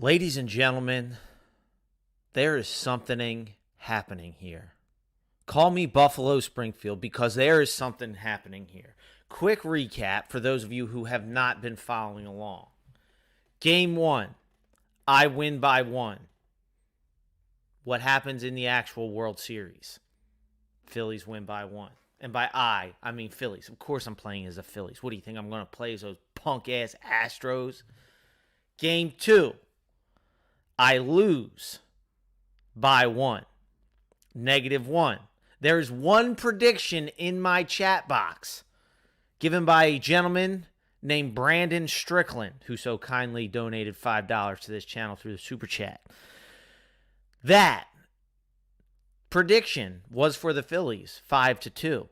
Ladies and gentlemen, there is something happening here. Call me Buffalo Springfield because there is something happening here. Quick recap for those of you who have not been following along. Game 1, I win by 1. What happens in the actual World Series? Phillies win by 1. And by I mean Phillies. Of course I'm playing as the Phillies. What do you think I'm going to play as those punk-ass Astros? Game 2, I lose by 1. -1. There's one prediction in my chat box given by a gentleman named Brandon Strickland, who so kindly donated $5 to this channel through the super chat. That prediction was for the Phillies, 5-2.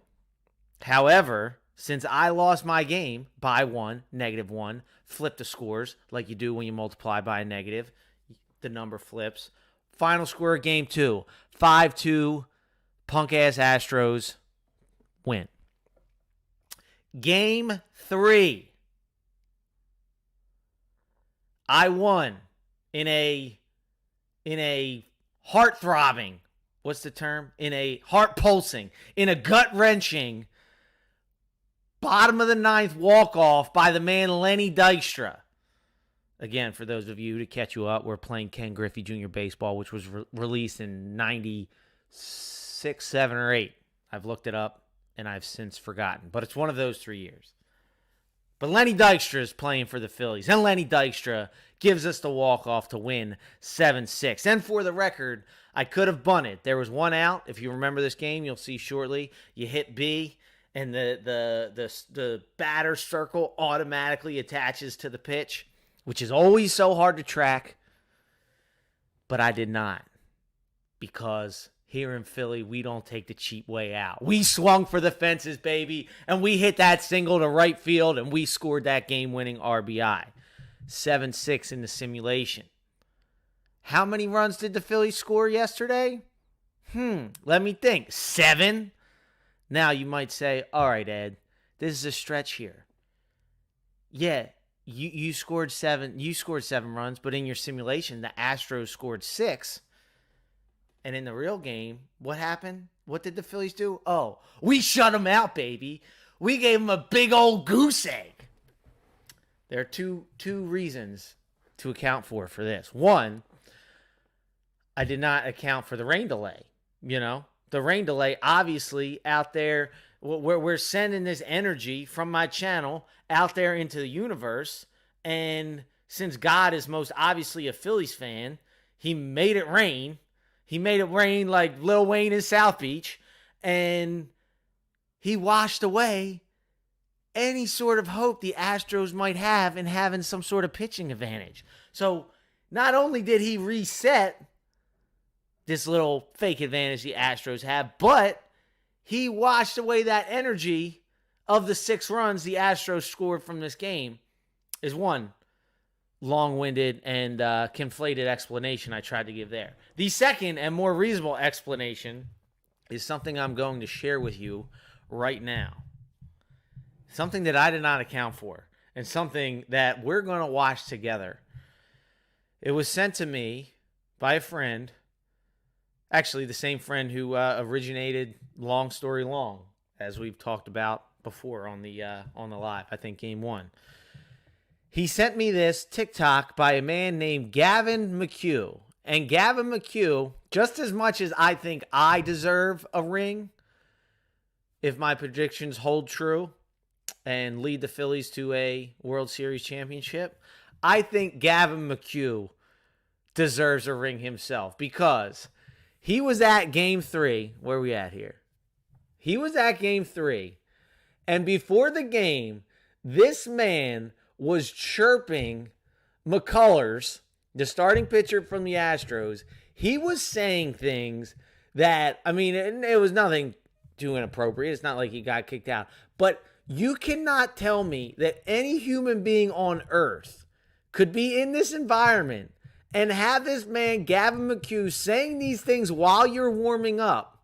However, since I lost my game by 1, -1, flip the scores like you do when you multiply by a negative, the number flips. Final score of game 2, 5-2, punk-ass Astros win. Game 3, I won in a heart-throbbing, what's the term? In a heart-pulsing, in a gut-wrenching, bottom of the ninth walk-off by the man Lenny Dykstra. Again, for those of you to catch you up, we're playing Ken Griffey Jr. Baseball, which was released in 96, 7, or 8. I've looked it up, and I've since forgotten. But it's one of those 3 years. But Lenny Dykstra is playing for the Phillies, and Lenny Dykstra gives us the walk-off to win 7-6. And for the record, I could have bunted. There was one out. If you remember this game, you'll see shortly. You hit B, and the batter circle automatically attaches to the pitch, which is always so hard to track. But I did not, because here in Philly, we don't take the cheap way out. We swung for the fences, baby, and we hit that single to right field, and we scored that game-winning RBI. 7-6 in the simulation. How many runs did the Phillies score yesterday? Let me think. 7? Now you might say, all right, Ed, this is a stretch here. Yeah, you scored 7. You scored 7 runs, but in your simulation, the Astros scored 6. And in the real game, what happened? What did the Phillies do? Oh, we shut them out, baby. We gave them a big old goose egg. There are two reasons to account for this. One, I did not account for the rain delay. You know, the rain delay, obviously, out there, we're sending this energy from my channel out there into the universe. And since God is most obviously a Phillies fan, he made it rain. He made it rain like Lil Wayne in South Beach. And he washed away any sort of hope the Astros might have in having some sort of pitching advantage. So not only did he reset this little fake advantage the Astros have, but he washed away that energy of the 6 runs the Astros scored from this game. Is one long-winded and conflated explanation I tried to give there. The second and more reasonable explanation is something I'm going to share with you right now. Something that I did not account for, and something that we're going to watch together. It was sent to me by a friend, actually the same friend who originated Long Story Long, as we've talked about before on the live, I think game 1. He sent me this TikTok by a man named Gavin McHugh. And Gavin McHugh, just as much as I think I deserve a ring, if my predictions hold true and lead the Phillies to a World Series championship, I think Gavin McHugh deserves a ring himself, because he was at game 3. Where are we at here? He was at game 3. And before the game, this man was chirping McCullers, the starting pitcher from the Astros. He was saying things that, I mean, it was nothing too inappropriate. It's not like he got kicked out. But you cannot tell me that any human being on earth could be in this environment and have this man, Gavin McHugh, saying these things while you're warming up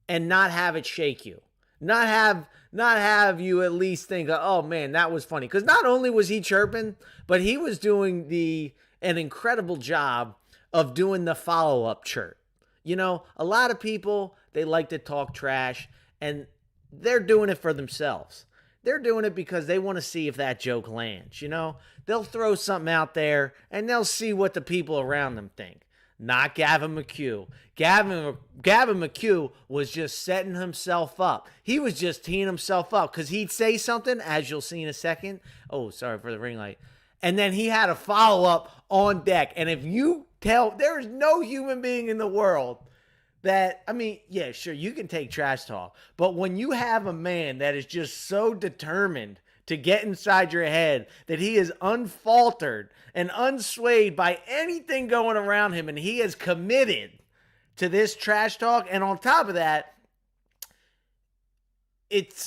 and not have it shake you. Not have you at least think, oh man, that was funny. Because not only was he chirping, but he was doing the an incredible job of doing the follow-up chirp. You know, a lot of people, they like to talk trash, and they're doing it for themselves. They're doing it because they want to see if that joke lands, you know? They'll throw something out there, and they'll see what the people around them think. Not Gavin McHugh. Gavin McHugh was just setting himself up. He was just teeing himself up because he'd say something, as you'll see in a second. Oh, sorry for the ring light. And then he had a follow-up on deck. And if you tell, there is no human being in the world that, I mean, yeah, sure, you can take trash talk. But when you have a man that is just so determined to get inside your head that he is unfaltered and unswayed by anything going around him, and he is committed to this trash talk, and on top of that, it's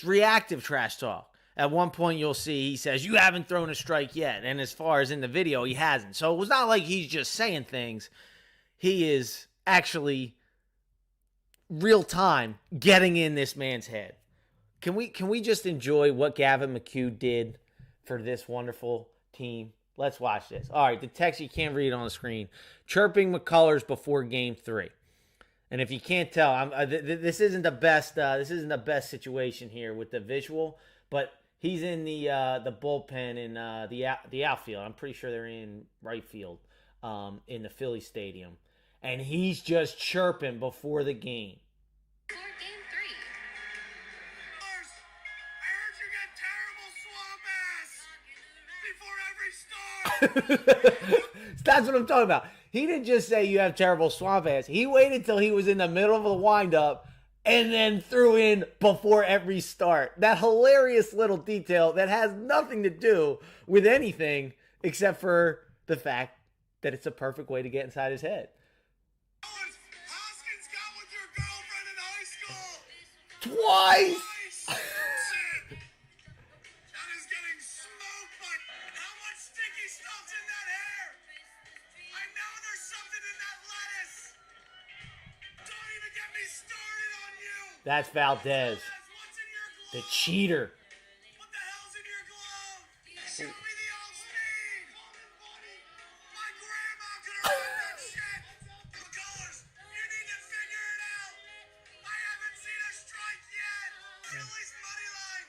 reactive trash talk. At one point, you'll see he says, "You haven't thrown a strike yet," and as far as in the video, he hasn't. So it was not like he's just saying things. He is actually real time getting in this man's head. Can we just enjoy what Gavin McHugh did for this wonderful team? Let's watch this. All right, the text you can't read on the screen. Chirping McCullers before Game 3. And if you can't tell, this isn't the best. This isn't the best situation here with the visual, but he's in the bullpen in the outfield. I'm pretty sure they're in right field in the Phillies stadium, and he's just chirping before the game. That's what I'm talking about. He didn't just say you have terrible swamp ass. He waited till he was in the middle of a windup and then threw in before every start. That hilarious little detail that has nothing to do with anything except for the fact that it's a perfect way to get inside his head. Hoskins got with your girlfriend in high school. Twice! That's Valdez, the cheater. What the hell's in your glove? Show me the old speed. My grandma could have run that shit. McCullers, you need to figure it out. I haven't seen a strike yet. Phillies money line.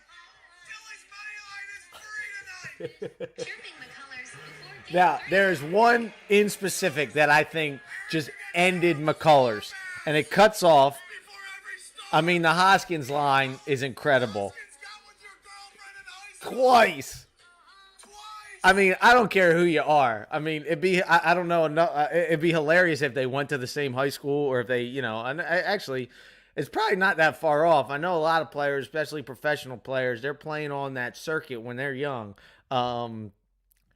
Phillies money line is free tonight. Chirping McCullers before Now, there's one in specific that I think just ended McCullers, and it cuts off. I mean, the Hoskins line is incredible. Twice. I mean, I don't care who you are. I mean, I don't know, it'd be hilarious if they went to the same high school or if they, you know, and actually, it's probably not that far off. I know a lot of players, especially professional players, they're playing on that circuit when they're young.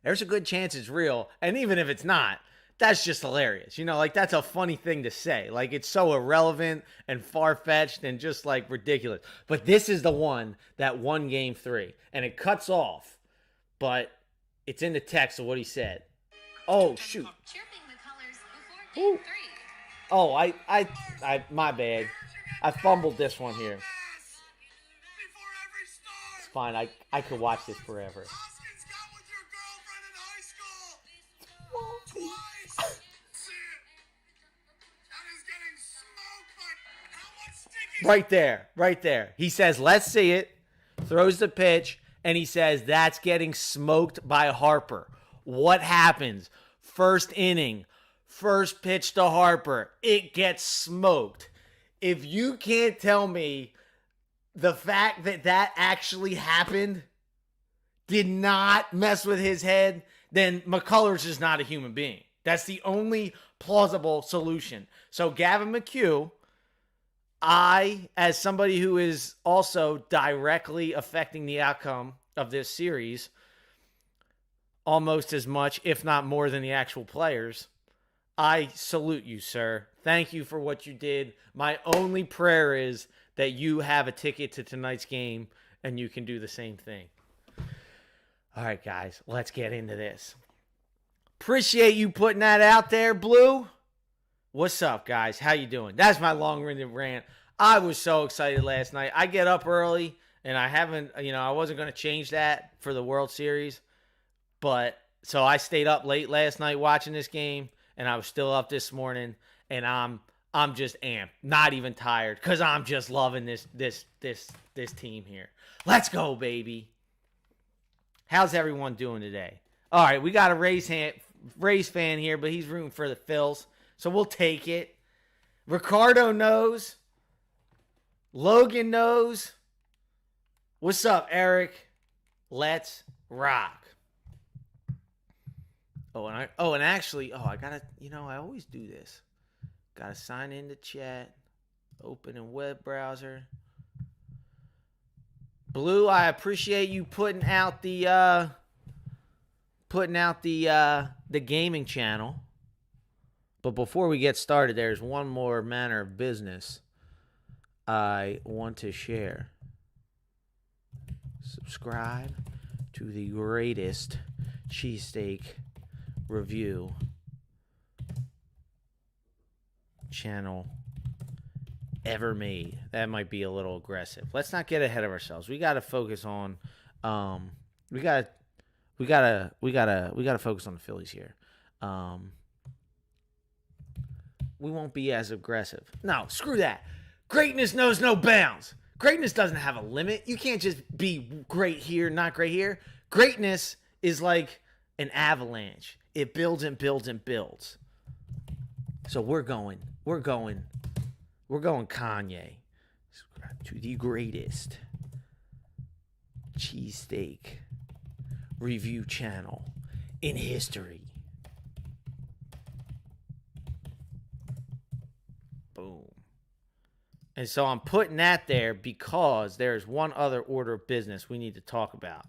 There's a good chance it's real. And even if it's not, that's just hilarious. You know, like, that's a funny thing to say. Like, it's so irrelevant and far-fetched and just, like, ridiculous. But this is the one that won Game 3. And it cuts off, but it's in the text of what he said. Oh, shoot. Ooh. Oh, I my bad. I fumbled this one here. It's fine. I could watch this forever. Right there. He says, let's see it, throws the pitch, and he says, that's getting smoked by Harper. What happens? First inning, first pitch to Harper, it gets smoked. If you can't tell me the fact that that actually happened did not mess with his head, then McCullers is not a human being. That's the only plausible solution. So Gavin McHugh, I, as somebody who is also directly affecting the outcome of this series, almost as much, if not more than the actual players, I salute you, sir. Thank you for what you did. My only prayer is that you have a ticket to tonight's game and you can do the same thing. All right, guys, let's get into this. Appreciate you putting that out there, Blue. What's up, guys? How you doing? That's my long-winded rant. I was so excited last night. I get up early, and I wasn't going to change that for the World Series, but so I stayed up late last night watching this game, and I was still up this morning, and I'm just amped, not even tired, because I'm just loving this team here. Let's go, baby. How's everyone doing today? All right, we got a Rays fan here, but he's rooting for the Phils, so we'll take it. Ricardo knows. Logan knows. What's up, Eric? Let's rock. I gotta, I always do this. Gotta sign into chat. Open in web browser. Blue, I appreciate you putting out the gaming channel. But before we get started, there's one more manner of business I want to share. Subscribe to the greatest cheesesteak review channel ever made. That might be a little aggressive. Let's not get ahead of ourselves. We got to focus on we got to focus on the Phillies here. We won't be as aggressive. No, screw that. Greatness knows no bounds. Greatness doesn't have a limit. You can't just be great here, not great here. Greatness is like an avalanche. It builds and builds and builds. So we're going Kanye. Subscribe to the greatest cheesesteak review channel in history. Boom. And so I'm putting that there because there's one other order of business we need to talk about.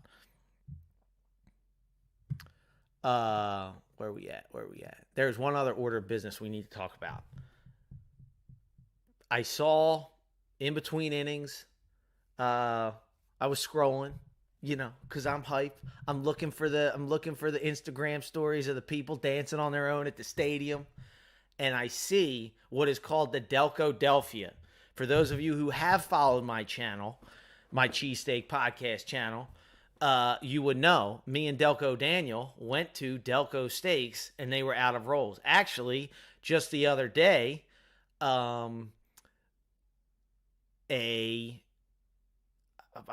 Where are we at? There's one other order of business we need to talk about. I saw in between innings, I was scrolling, because I'm hype. I'm looking for the Instagram stories of the people dancing on their own at the stadium. And I see what is called the Delco-Delphia. For those of you who have followed my channel, my Cheesesteak Podcast channel, you would know me and Delco Daniel went to Delco Steaks and they were out of rolls. Actually, just the other day, I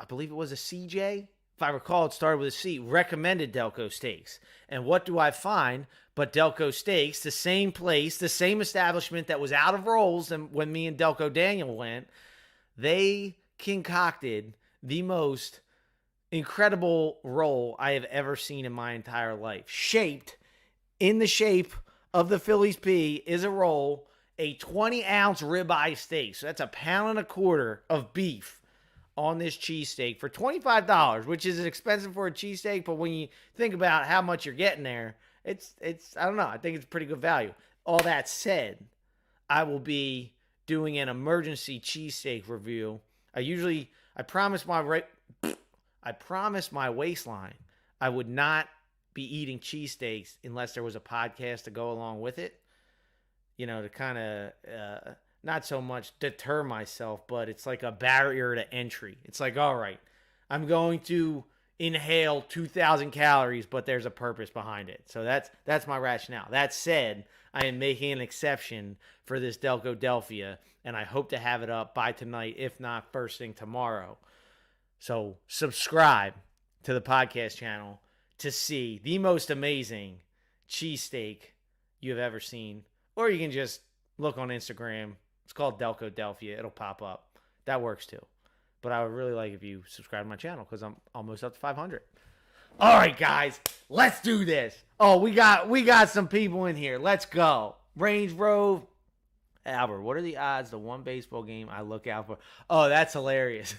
believe it was a CJ, if I recall, it started with a C, recommended Delco Steaks. And what do I find but Delco Steaks, the same place, the same establishment that was out of rolls and when me and Delco Daniel went, they concocted the most incredible roll I have ever seen in my entire life. Shaped in the shape of the Phillies P is a roll, a 20-ounce ribeye steak. So that's 1.25 pounds of beef on this cheesesteak for $25, which is expensive for a cheesesteak, but when you think about how much you're getting there, it's I don't know, I think it's pretty good value. All that said, I will be doing an emergency cheesesteak review. I promise my waistline I would not be eating cheesesteaks unless there was a podcast to go along with it. To kind of not so much deter myself, but it's like a barrier to entry. It's like, all right, I'm going to inhale 2,000 calories, but there's a purpose behind it. So that's my rationale. That said, I am making an exception for this Delco-Delphia, and I hope to have it up by tonight, if not first thing tomorrow. So subscribe to the podcast channel to see the most amazing cheesesteak you have ever seen. Or you can just look on Instagram. It's called Delco-Delphia. It'll pop up. That works too. But I would really like if you subscribe to my channel because I'm almost up to 500. All right, guys. Let's do this. Oh, we got some people in here. Let's go. Range Grove. Albert, what are the odds the one baseball game I look out for? Oh, that's hilarious.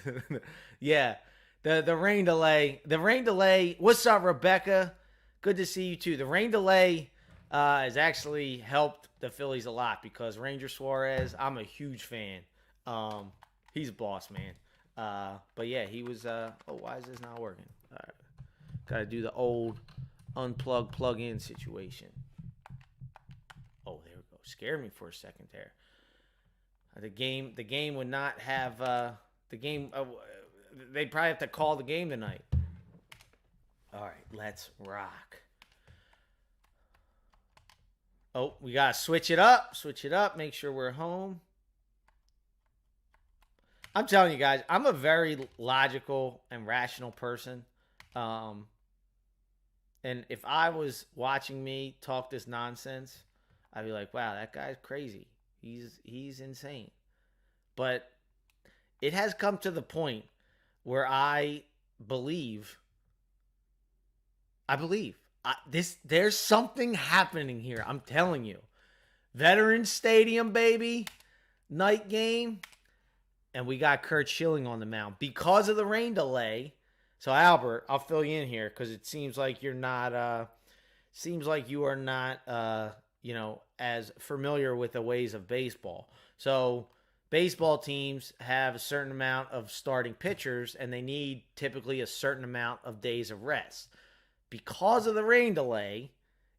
Yeah. The rain delay. The rain delay. What's up, Rebecca? Good to see you too. The rain delay has actually helped the Phillies a lot because Ranger Suarez, I'm a huge fan. He's a boss, man. But yeah, he was why is this not working? All right. Gotta do the old unplug, plug in situation. Oh, there we go. Scared me for a second there. The game would not have the game. They'd probably have to call the game tonight. All right, let's rock. Oh, we got to switch it up. Switch it up. Make sure we're home. I'm telling you guys, I'm a very logical and rational person. Um, and if I was watching me talk this nonsense, I'd be like, wow, that guy's crazy. He's insane. But it has come to the point where believe I believe there's something happening here. I'm telling you. Veterans Stadium, baby. Night game. And we got Kurt Schilling on the mound because of the rain delay. So Albert, I'll fill you in here because it seems like you're not seems like you are not as familiar with the ways of baseball. So baseball teams have a certain amount of starting pitchers and they need typically a certain amount of days of rest. Because of the rain delay,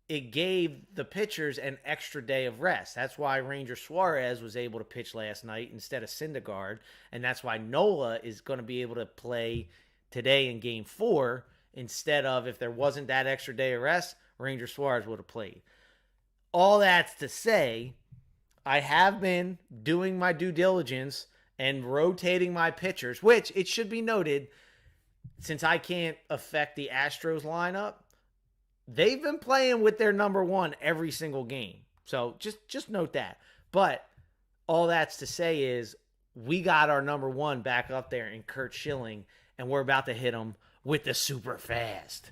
it gave the pitchers an extra day of rest. That's why Ranger Suarez was able to pitch last night instead of Syndergaard, and that's why Nola is going to be able to play today in Game 4 instead of, if there wasn't that extra day of rest, Ranger Suarez would have played. All that's to say, I have been doing my due diligence and rotating my pitchers, which it should be noted, since I can't affect the Astros lineup, they've been playing with their number one every single game. So just note that. But all that's to say is we got our number one back up there in Kurt Schilling, and we're about to hit him with the super fast.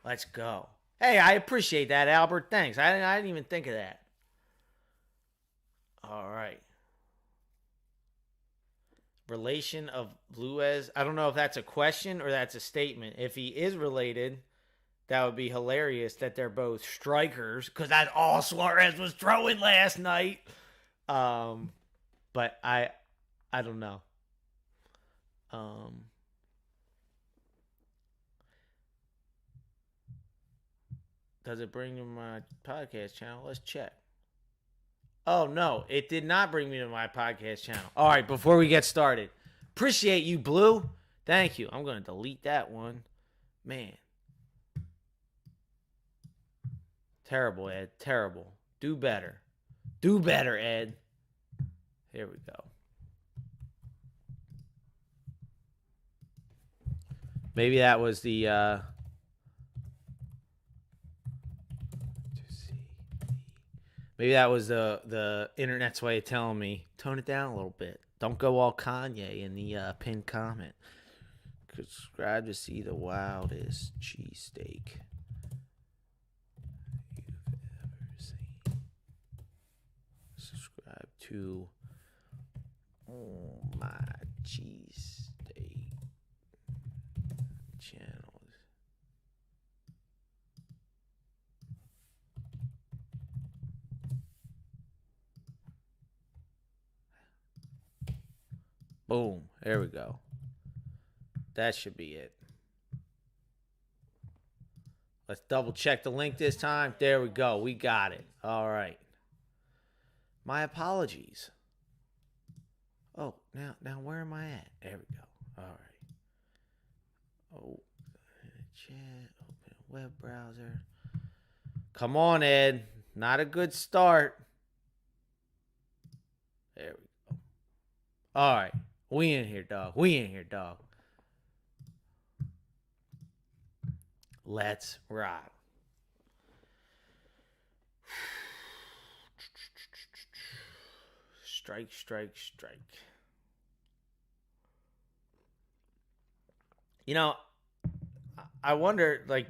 Let's go. Hey, I appreciate that, Albert. Thanks. I didn't even think of that. All right. Relation of Luez. I don't know if that's a question or that's a statement. If he is related, that would be hilarious that they're both strikers because that's all Suarez was throwing last night. But I don't know. Does it bring to my podcast channel? Let's check. Oh, no, it did not bring me to my podcast channel. All right, before we get started, appreciate you, Blue. Thank you. I'm going to delete that one. Man. Terrible, Ed. Terrible. Do better. Do better, Ed. Here we go. Maybe that was the... Maybe that was the internet's way of telling me, tone it down a little bit. Don't go all Kanye in the pinned comment. Subscribe to see the wildest cheesesteak you've ever seen. Subscribe to my cheesesteak channel. Boom. There we go. That should be it. Let's double check the link this time. There we go. We got it. All right. My apologies. Oh, now where am I at? There we go. All right. Oh, chat. Open web browser. Come on, Ed. Not a good start. There we go. All right. We in here, dog. We in here, dog. Let's ride. Strike, strike, strike. You know, I wonder, like,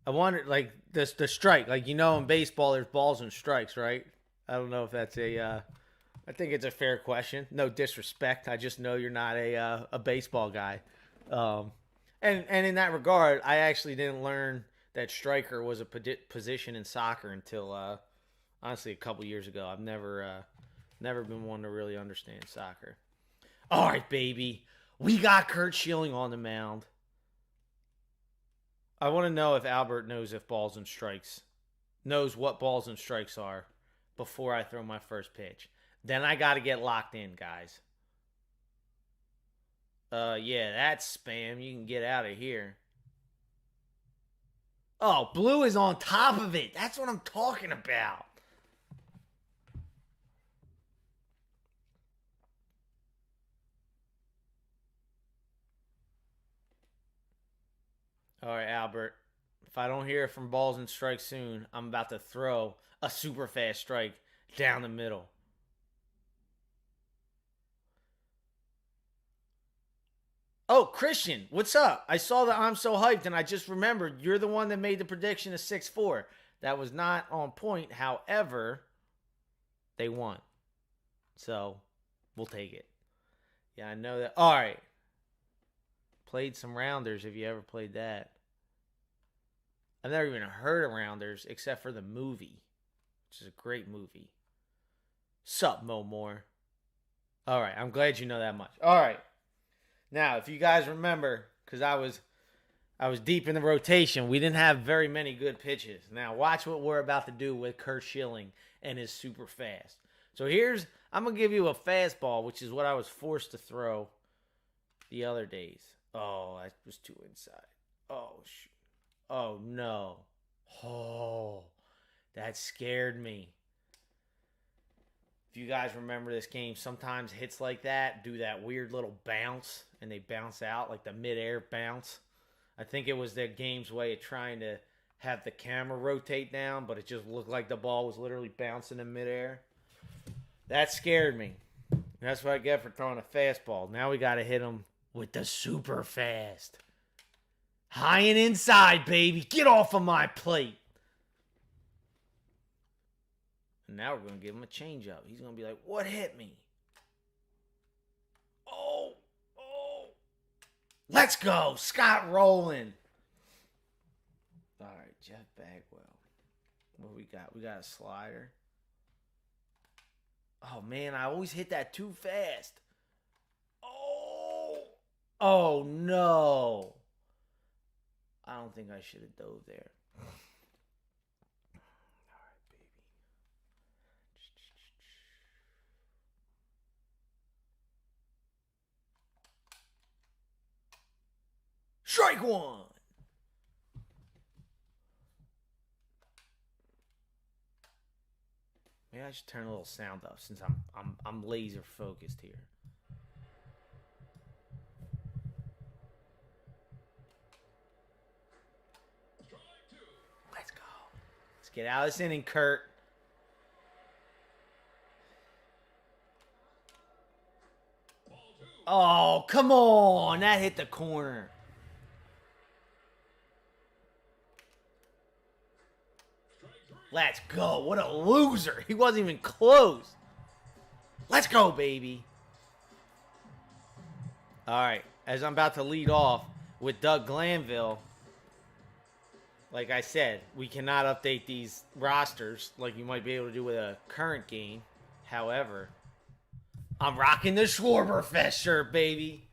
I wonder, like, the strike. Like, in baseball, there's balls and strikes, right? I don't know if that's I think it's a fair question. No disrespect. I just know you're not a baseball guy. And in that regard, I actually didn't learn that striker was a position in soccer until honestly a couple years ago. I've never been one to really understand soccer. All right, baby. We got Kurt Schilling on the mound. I want to know if Albert knows what balls and strikes are before I throw my first pitch. Then I got to get locked in, guys. Yeah, that's spam. You can get out of here. Oh, blue is on top of it. That's what I'm talking about. All right, Albert. If I don't hear from balls and strikes soon, I'm about to throw a super fast strike down the middle. Oh, Christian, what's up? I saw that I'm so hyped, and I just remembered you're the one that made the prediction of 6-4. That was not on point. However, they won. So we'll take it. Yeah, I know that. All right. Played some Rounders if you ever played that. I've never even heard of Rounders except for the movie, which is a great movie. Sup, Mo Moore? All right, I'm glad you know that much. All right. Now, if you guys remember, because I was deep in the rotation, we didn't have very many good pitches. Now, watch what we're about to do with Kurt Schilling and his super fast. So I'm going to give you a fastball, which is what I was forced to throw the other days. Oh, that was too inside. Oh, shoot. Oh, no. Oh, that scared me. If you guys remember this game, sometimes hits like that do that weird little bounce, and they bounce out, like the mid-air bounce. I think it was their game's way of trying to have the camera rotate down, but it just looked like the ball was literally bouncing in midair. That scared me. That's what I get for throwing a fastball. Now we got to hit him with the super fast. High and inside, baby. Get off of my plate. And now we're going to give him a changeup. He's going to be like, what hit me? Oh. Let's go. Scott Rowland. All right, Jeff Bagwell. What we got? We got a slider. Oh, man, I always hit that too fast. Oh, no. I don't think I should have dove there. All right, baby. Strike one. Maybe I should turn a little sound up since I'm laser focused here. Let's go. Let's get out of this inning, Kurt. Oh, come on. That hit the corner. Let's go. What a loser. He wasn't even close. Let's go, baby. All right. As I'm about to lead off with Doug Glanville, like I said, we cannot update these rosters like you might be able to do with a current game. However, I'm rocking the Schwarberfest shirt, baby.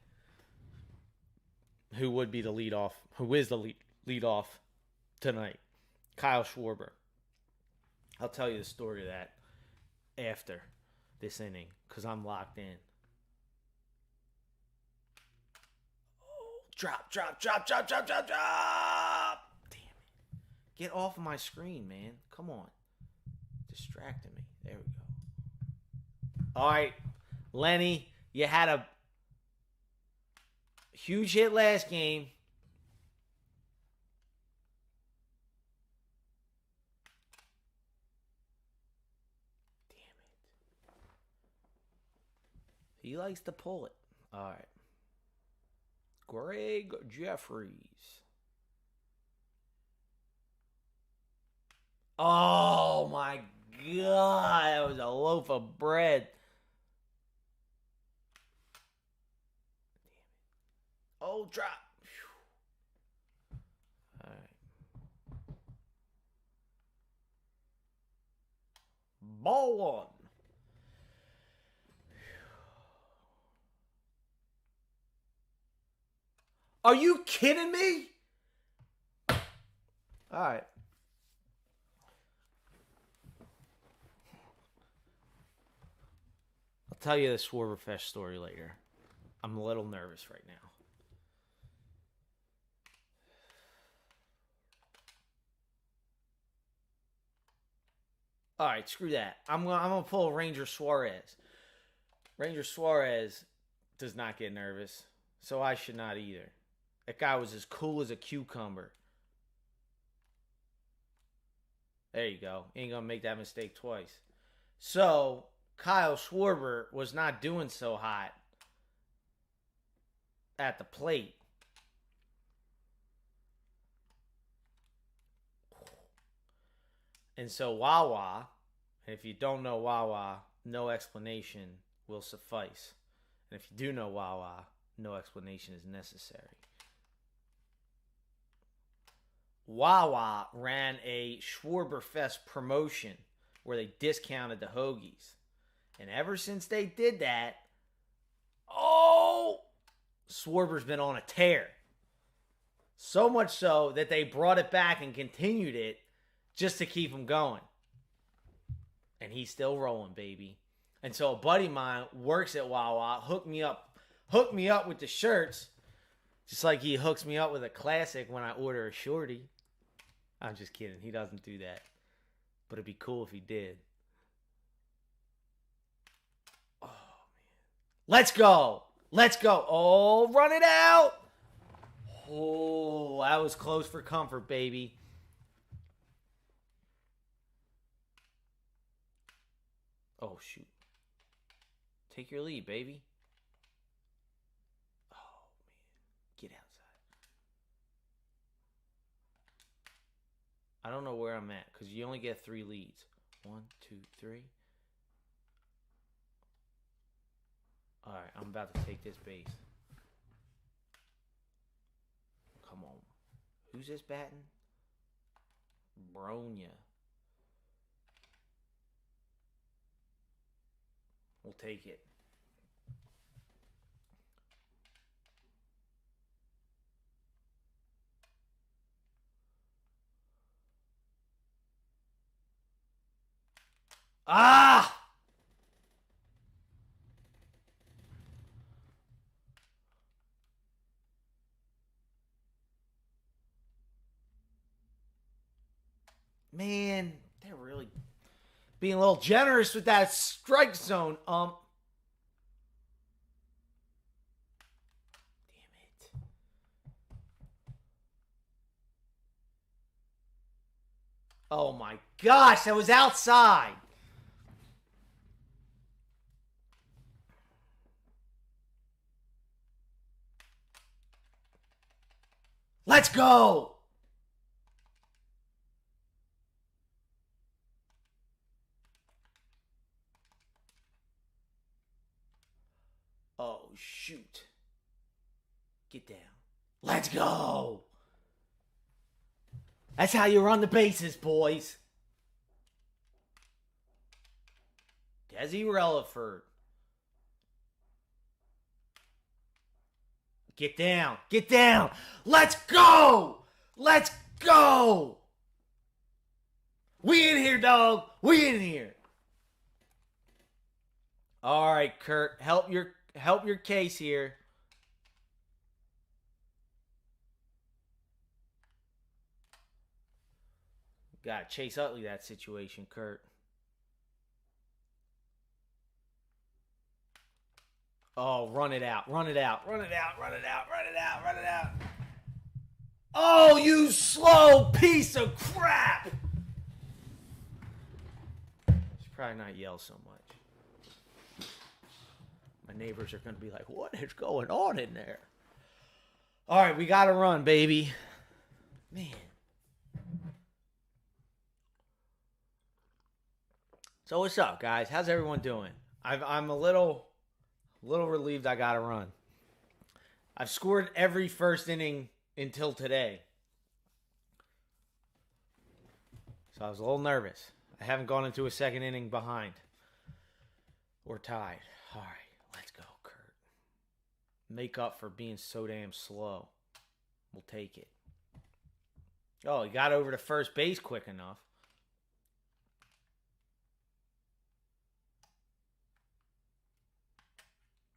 Who would be the leadoff? Who is the leadoff tonight? Kyle Schwarber. I'll tell you the story of that after this inning because I'm locked in. Oh, drop. Damn it. Get off of my screen, man. Come on. Distracting me. There we go. All right, Lenny, you had a huge hit last game. He likes to pull it. All right. Greg Jeffries. Oh, my God. That was a loaf of bread. Oh, drop. All right. Ball one. Are you kidding me? All right. I'll tell you the Schwarberfest story later. I'm a little nervous right now. All right, screw that. I'm gonna pull Ranger Suarez. Ranger Suarez does not get nervous, so I should not either. That guy was as cool as a cucumber. There you go. Ain't gonna make that mistake twice. So Kyle Schwarber was not doing so hot at the plate. And so Wawa, and if you don't know Wawa, no explanation will suffice. And if you do know Wawa, no explanation is necessary. Wawa ran a Schwarberfest promotion where they discounted the hoagies. And ever since they did that, Schwarber's been on a tear. So much so that they brought it back and continued it just to keep him going. And he's still rolling, baby. And so a buddy of mine works at Wawa, hooked me up with the shirts, just like he hooks me up with a classic when I order a shorty. I'm just kidding. He doesn't do that. But it'd be cool if he did. Oh, man. Let's go. Let's go. Oh, run it out. Oh, that was close for comfort, baby. Oh, shoot. Take your lead, baby. Oh, man. Get outside. I don't know where I'm at because you only get 3 leads. 1, 2, 3. All right, I'm about to take this base. Come on. Who's this batting? Bronya. We'll take it. Ah! Man, they're really being a little generous with that strike zone. Damn it. Oh my gosh, that was outside. Let's go. Oh, shoot. Get down. Let's go. That's how you run the bases, boys. Desi Relaford. Get down. Get down. Let's go. Let's go. We in here, dog. We in here. All right, Kurt. Help your case here. Gotta chase Utley that situation, Kurt. Oh, run it out. Run it out. Run it out. Run it out. Run it out. Run it out. Oh, you slow piece of crap. Should probably not yell so much. My neighbors are going to be like, what is going on in there? All right, we got to run, baby. Man. So what's up, guys? How's everyone doing? I'm a little relieved I got to run. I've scored every first inning until today. So I was a little nervous. I haven't gone into a second inning behind or tied. All right, let's go, Kurt. Make up for being so damn slow. We'll take it. Oh, he got over to first base quick enough.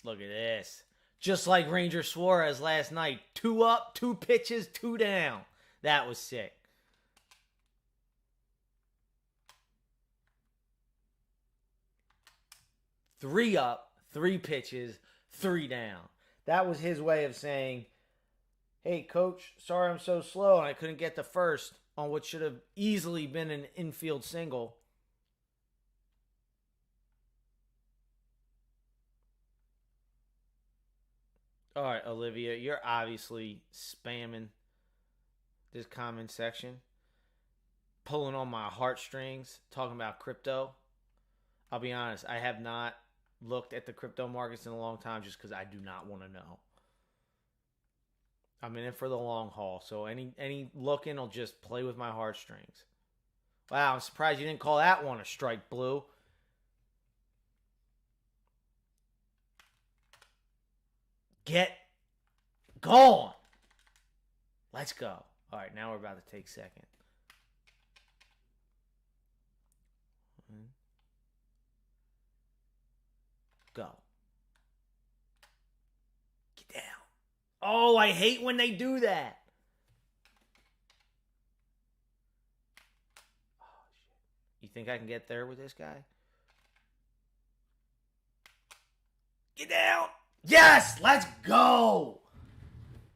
Look at this. Just like Ranger Suarez last night. 2 up, 2 pitches, 2 down. That was sick. 3 up, 3 pitches, 3 down. That was his way of saying, hey, coach, sorry I'm so slow and I couldn't get to first on what should have easily been an infield single. All right, Olivia, you're obviously spamming this comment section, pulling on my heartstrings, talking about crypto. I'll be honest, I have not looked at the crypto markets in a long time just because I do not want to know. I'm in it for the long haul, so any looking will just play with my heartstrings. Wow, I'm surprised you didn't call that one a strike blue. Get going. Let's go. All right, now we're about to take second. Go. Get down. Oh, I hate when they do that. Oh, shit. You think I can get there with this guy? Get down. Yes, let's go.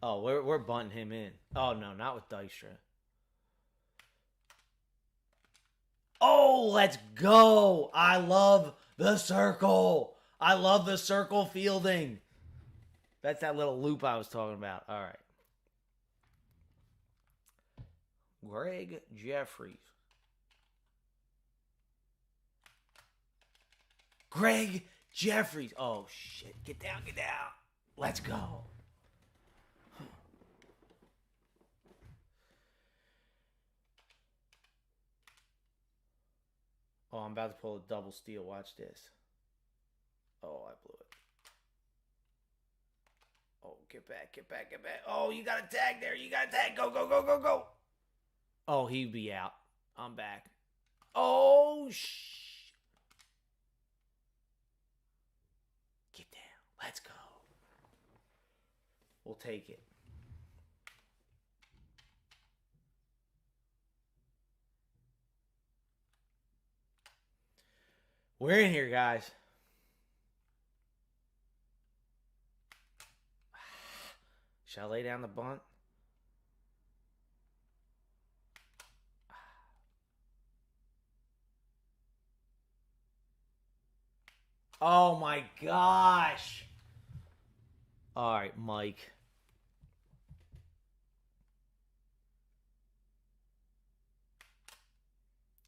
Oh, we're bunting him in. Oh, no, not with Dykstra. Oh, let's go. I love the circle. I love the circle fielding. That's that little loop I was talking about. All right. Greg Jeffries. Greg Jeffries. Oh, shit. Get down, get down. Let's go. Oh, I'm about to pull a double steal. Watch this. Oh, I blew it. Oh, get back, get back, get back. Oh, you got a tag there. You got a tag. Go, go, go, go, go. Oh, he'd be out. I'm back. Oh, Get down. Let's go. We'll take it. We're in here, guys. Shall I lay down the bunt? Oh my gosh. All right, Mike.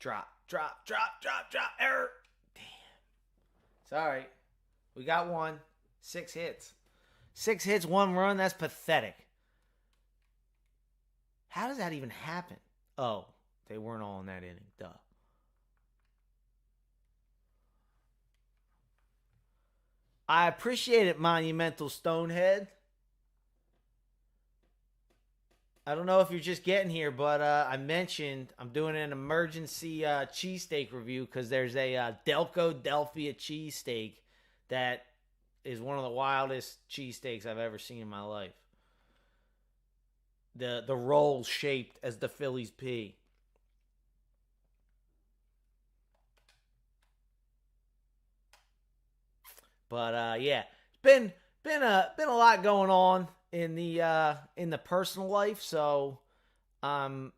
Drop, drop, drop, drop, drop. Error. Damn. It's all right. We got one. 6 hits. 6 hits, 1 run. That's pathetic. How does that even happen? Oh, they weren't all in that inning. Duh. I appreciate it, Monumental Stonehead. I don't know if you're just getting here, but I mentioned I'm doing an emergency cheesesteak review because there's a Delco-Delphia cheesesteak that is one of the wildest cheesesteaks I've ever seen in my life. The roll shaped as the Phillies P. But yeah, it's been a lot going on in the personal life, so I'm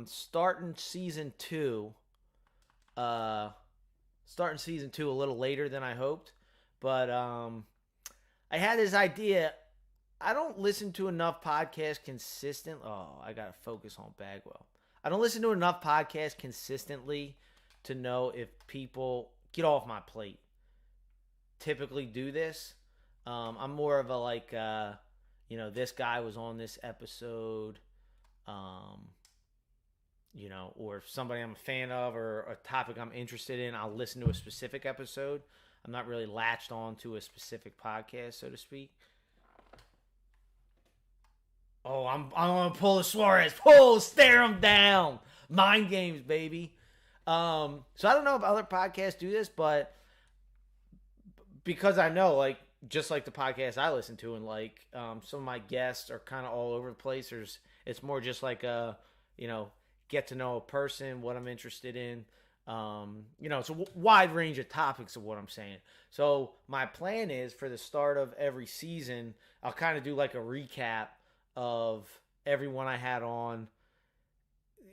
starting season 2. Starting season 2 a little later than I hoped, but I had this idea. I don't listen to enough podcasts consistent. Oh, I gotta focus on Bagwell. I don't listen to enough podcasts consistently to know if people get off my plate typically do this. I'm more of a this guy was on this episode, or if somebody I'm a fan of or a topic I'm interested in, I'll listen to a specific episode. I'm not really latched on to a specific podcast, so to speak. Oh, I'm gonna pull a Suarez. Stare him down. Mind games, baby. So I don't know if other podcasts do this, but because I know, just like the podcast I listen to, and some of my guests are kind of all over the place. It's more just like get to know a person, what I'm interested in. It's a wide range of topics of what I'm saying. So my plan is for the start of every season, I'll kind of do like a recap of everyone I had on,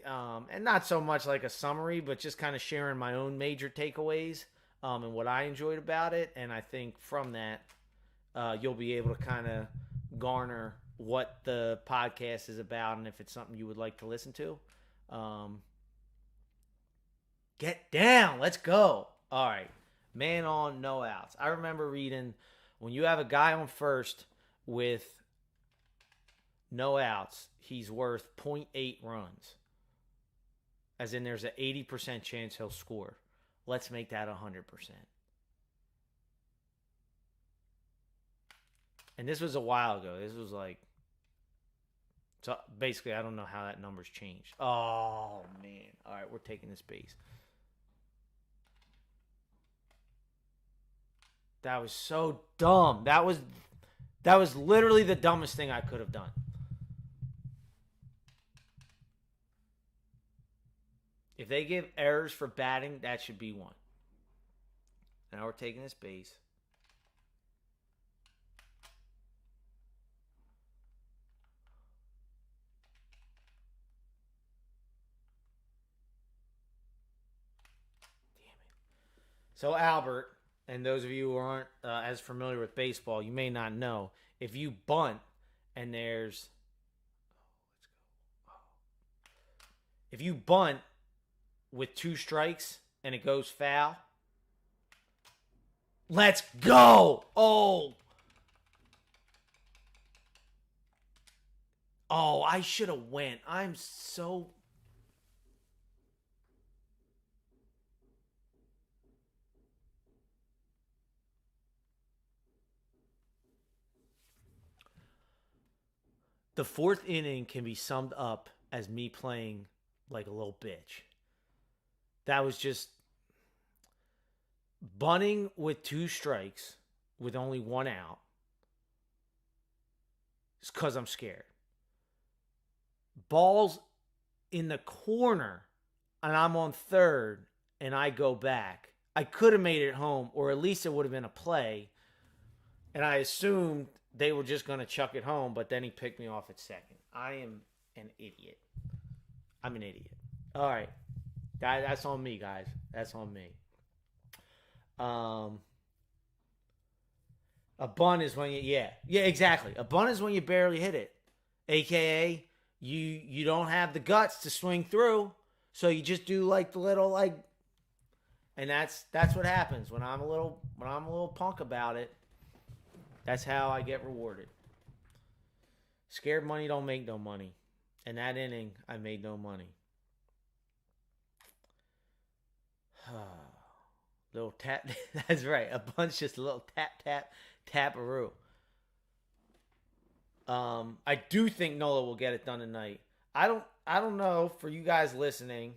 and not so much like a summary, but just kind of sharing my own major takeaways, and what I enjoyed about it. And I think from that, you'll be able to kind of garner what the podcast is about and if it's something you would like to listen to. Get down. Let's go. All right. Man on, no outs. I remember reading when you have a guy on first with no outs, he's worth 0.8 runs. As in, there's an 80% chance he'll score. Let's make that 100%. And this was a while ago. This was like, so basically, I don't know how that number's changed. Oh, man. All right, we're taking this base. That was so dumb. That was literally the dumbest thing I could have done. If they give errors for batting, that should be one. Now we're taking this base. Damn it. So Albert, and those of you who aren't as familiar with baseball, you may not know, if you bunt and there's... If you bunt with 2 strikes and it goes foul, let's go. Oh, I should have went. I'm so... The 4th inning can be summed up as me playing like a little bitch. That was just bunting with 2 strikes with only 1 out. It's because I'm scared. Ball's in the corner and I'm on third and I go back. I could have made it home, or at least it would have been a play. And I assumed they were just going to chuck it home, but then he picked me off at second. I am an idiot. I'm an idiot. All right. That's on me, guys. That's on me. A bunt is when you... Yeah, exactly. A bunt is when you barely hit it. AKA, you don't have the guts to swing through, so you just do like the little like... And that's what happens when I'm a little punk about it. That's how I get rewarded. Scared money don't make no money. In that inning, I made no money. Little tap. That's right. A bunch, just a little taparoo. I do think Nola will get it done tonight. I don't know for you guys listening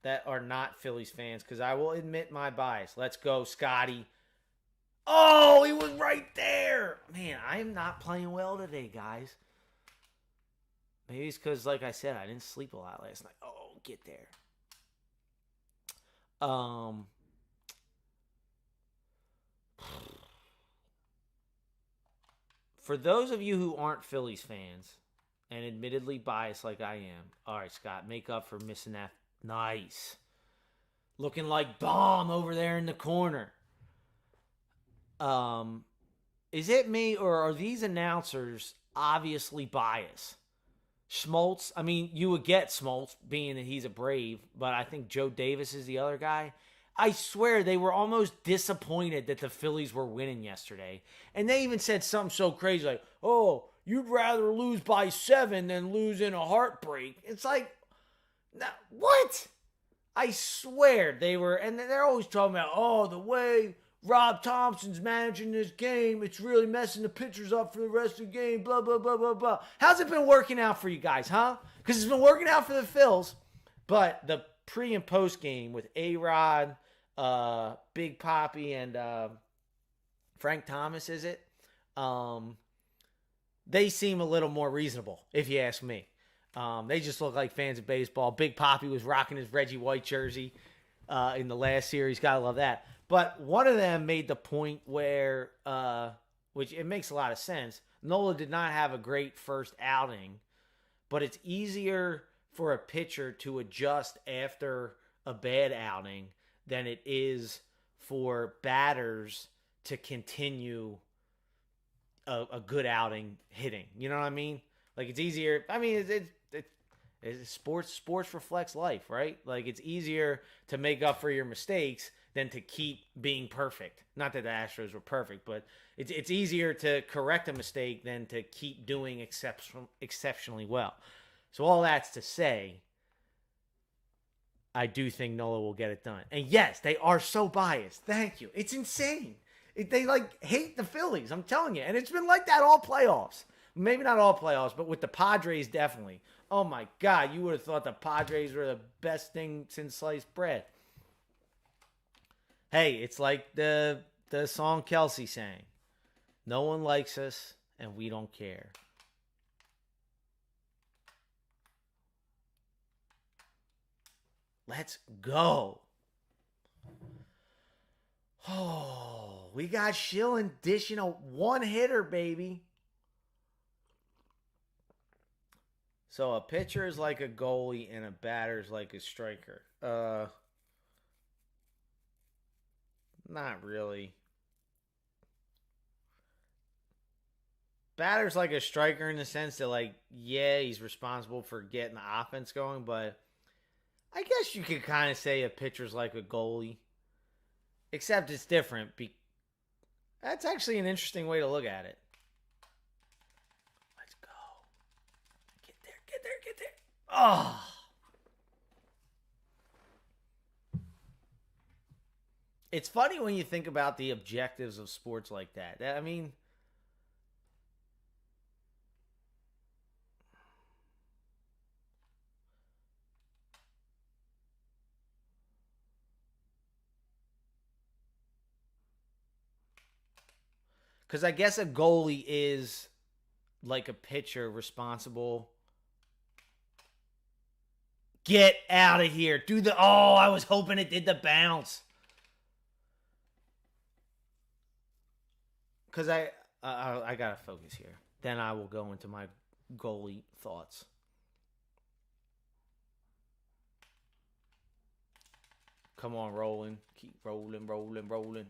that are not Phillies fans, because I will admit my bias. Let's go, Scotty. Oh, he was right there. Man, I am not playing well today, guys. Maybe it's because, like I said, I didn't sleep a lot last night. Oh, get there. For those of you who aren't Phillies fans, and admittedly biased like I am, all right, Scott, make up for missing that. Nice. Looking like bomb over there in the corner. Is it me, or are these announcers obviously biased? Schmaltz, I mean, you would get Schmaltz being that he's a Brave, but I think Joe Davis is the other guy. I swear they were almost disappointed that the Phillies were winning yesterday. And they even said something so crazy like, oh, you'd rather lose by 7 than lose in a heartbreak. It's like, what? I swear they were, and they're always talking about, oh, the way Rob Thompson's managing this game, it's really messing the pitchers up for the rest of the game, blah, blah, blah, blah, blah. How's it been working out for you guys, huh? Because it's been working out for the Phils, but the pre- and post-game with A-Rod, Big Poppy, and Frank Thomas, is it? They seem a little more reasonable, if you ask me. They just look like fans of baseball. Big Poppy was rocking his Reggie White jersey in the last series. Gotta love that. But one of them made the point where, which it makes a lot of sense. Nola did not have a great first outing, but it's easier for a pitcher to adjust after a bad outing than it is for batters to continue a good outing hitting. You know what I mean? Like, it's easier. I mean, it's sports reflects life, right? Like, it's easier to make up for your mistakes than to keep being perfect. Not that the Astros were perfect, but it's easier to correct a mistake than to keep doing exceptionally well. So all that's to say, I do think Nola will get it done. And yes, they are so biased. Thank you. It's insane. They like hate the Phillies. I'm telling you. And it's been like that all playoffs. Maybe not all playoffs, but with the Padres, definitely. Oh my God, you would have thought the Padres were the best thing since sliced bread. Hey, it's like the song Kelsey sang. No one likes us, and we don't care. Let's go. Oh, we got Schilling dishing a one-hitter, baby. So a pitcher is like a goalie and a batter is like a striker. Not really. Batter's like a striker in the sense that, like, yeah, he's responsible for getting the offense going, but I guess you could kind of say a pitcher's like a goalie. Except it's different. That's actually an interesting way to look at it. Let's go. Get there, get there, get there. Oh. It's funny when you think about the objectives of sports like that. I mean, because I guess a goalie is like a pitcher responsible. Get out of here. Do the... Oh, I was hoping it did the bounce. Because I got to focus here. Then I will go into my goalie thoughts. Come on, rolling. Keep rolling, rolling, rolling.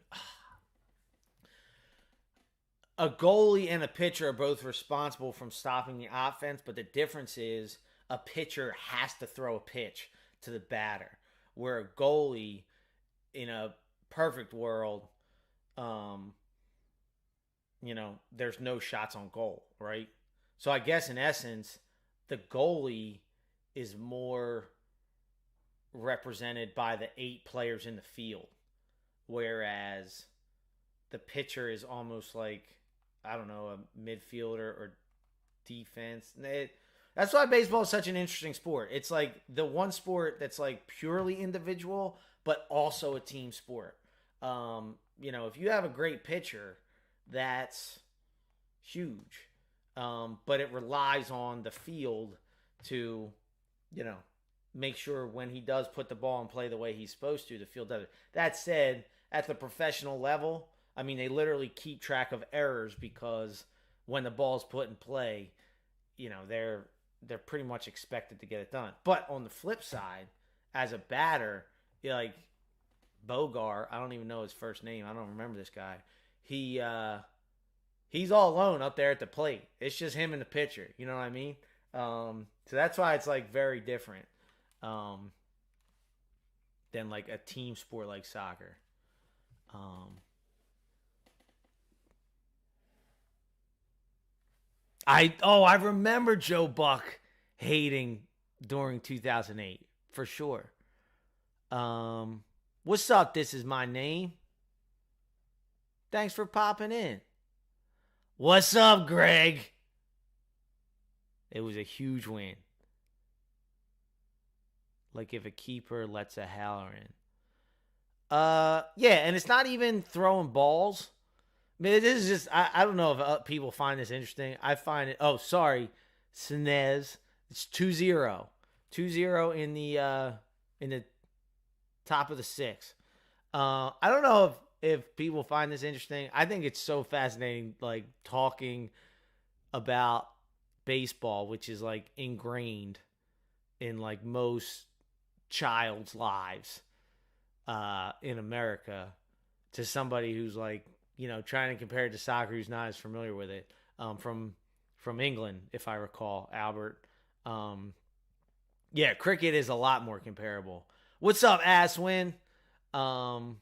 A goalie and a pitcher are both responsible for stopping the offense, but the difference is a pitcher has to throw a pitch to the batter, where a goalie, in a perfect world, there's no shots on goal, right? So I guess in essence, the goalie is more represented by the 8 players in the field, whereas the pitcher is almost like, I don't know, a midfielder or defense. That's why baseball is such an interesting sport. It's like the one sport that's like purely individual, but also a team sport. If you have a great pitcher, that's huge. But it relies on the field to, make sure when he does put the ball in play the way he's supposed to, the field does it. That said, at the professional level, I mean, they literally keep track of errors because when the ball's put in play, they're pretty much expected to get it done. But on the flip side, as a batter, like Bogar, I don't even know his first name. I don't remember this guy. He's all alone up there at the plate. It's just him and the pitcher. You know what I mean? So that's why it's like very different than like a team sport like soccer. I remember Joe Buck hating during 2008 for sure. What's up? This is my name. Thanks for popping in. What's up, Greg? It was a huge win. Like if a keeper lets a howler in. Yeah, and it's not even throwing balls. I mean, this is just, I don't know if people find this interesting. I find it, oh, sorry, Sinez It's 2-0. 2-0 in the top of the sixth. I don't know if people find this interesting. I think it's so fascinating, like talking about baseball, which is like ingrained in like most child's lives in America, to somebody who's like, trying to compare it to soccer, who's not as familiar with it, from England, if I recall, Albert. Yeah, cricket is a lot more comparable. What's up, Aswin? Um,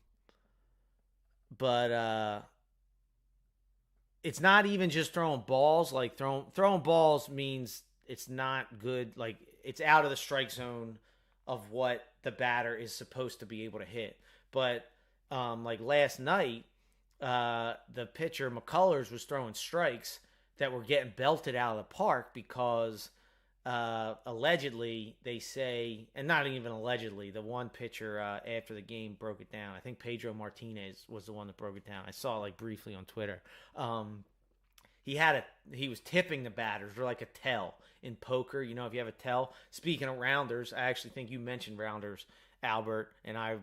but it's not even just throwing balls. Like throwing balls means it's not good. Like it's out of the strike zone of what the batter is supposed to be able to hit. But like last night, the pitcher McCullers was throwing strikes that were getting belted out of the park because allegedly they say, and not even allegedly, the one pitcher after the game broke it down. I think Pedro Martinez was the one that broke it down. I saw it like briefly on Twitter. He was tipping the batters, or like a tell in poker. If you have a tell. Speaking of rounders, I actually think you mentioned rounders, Albert, and I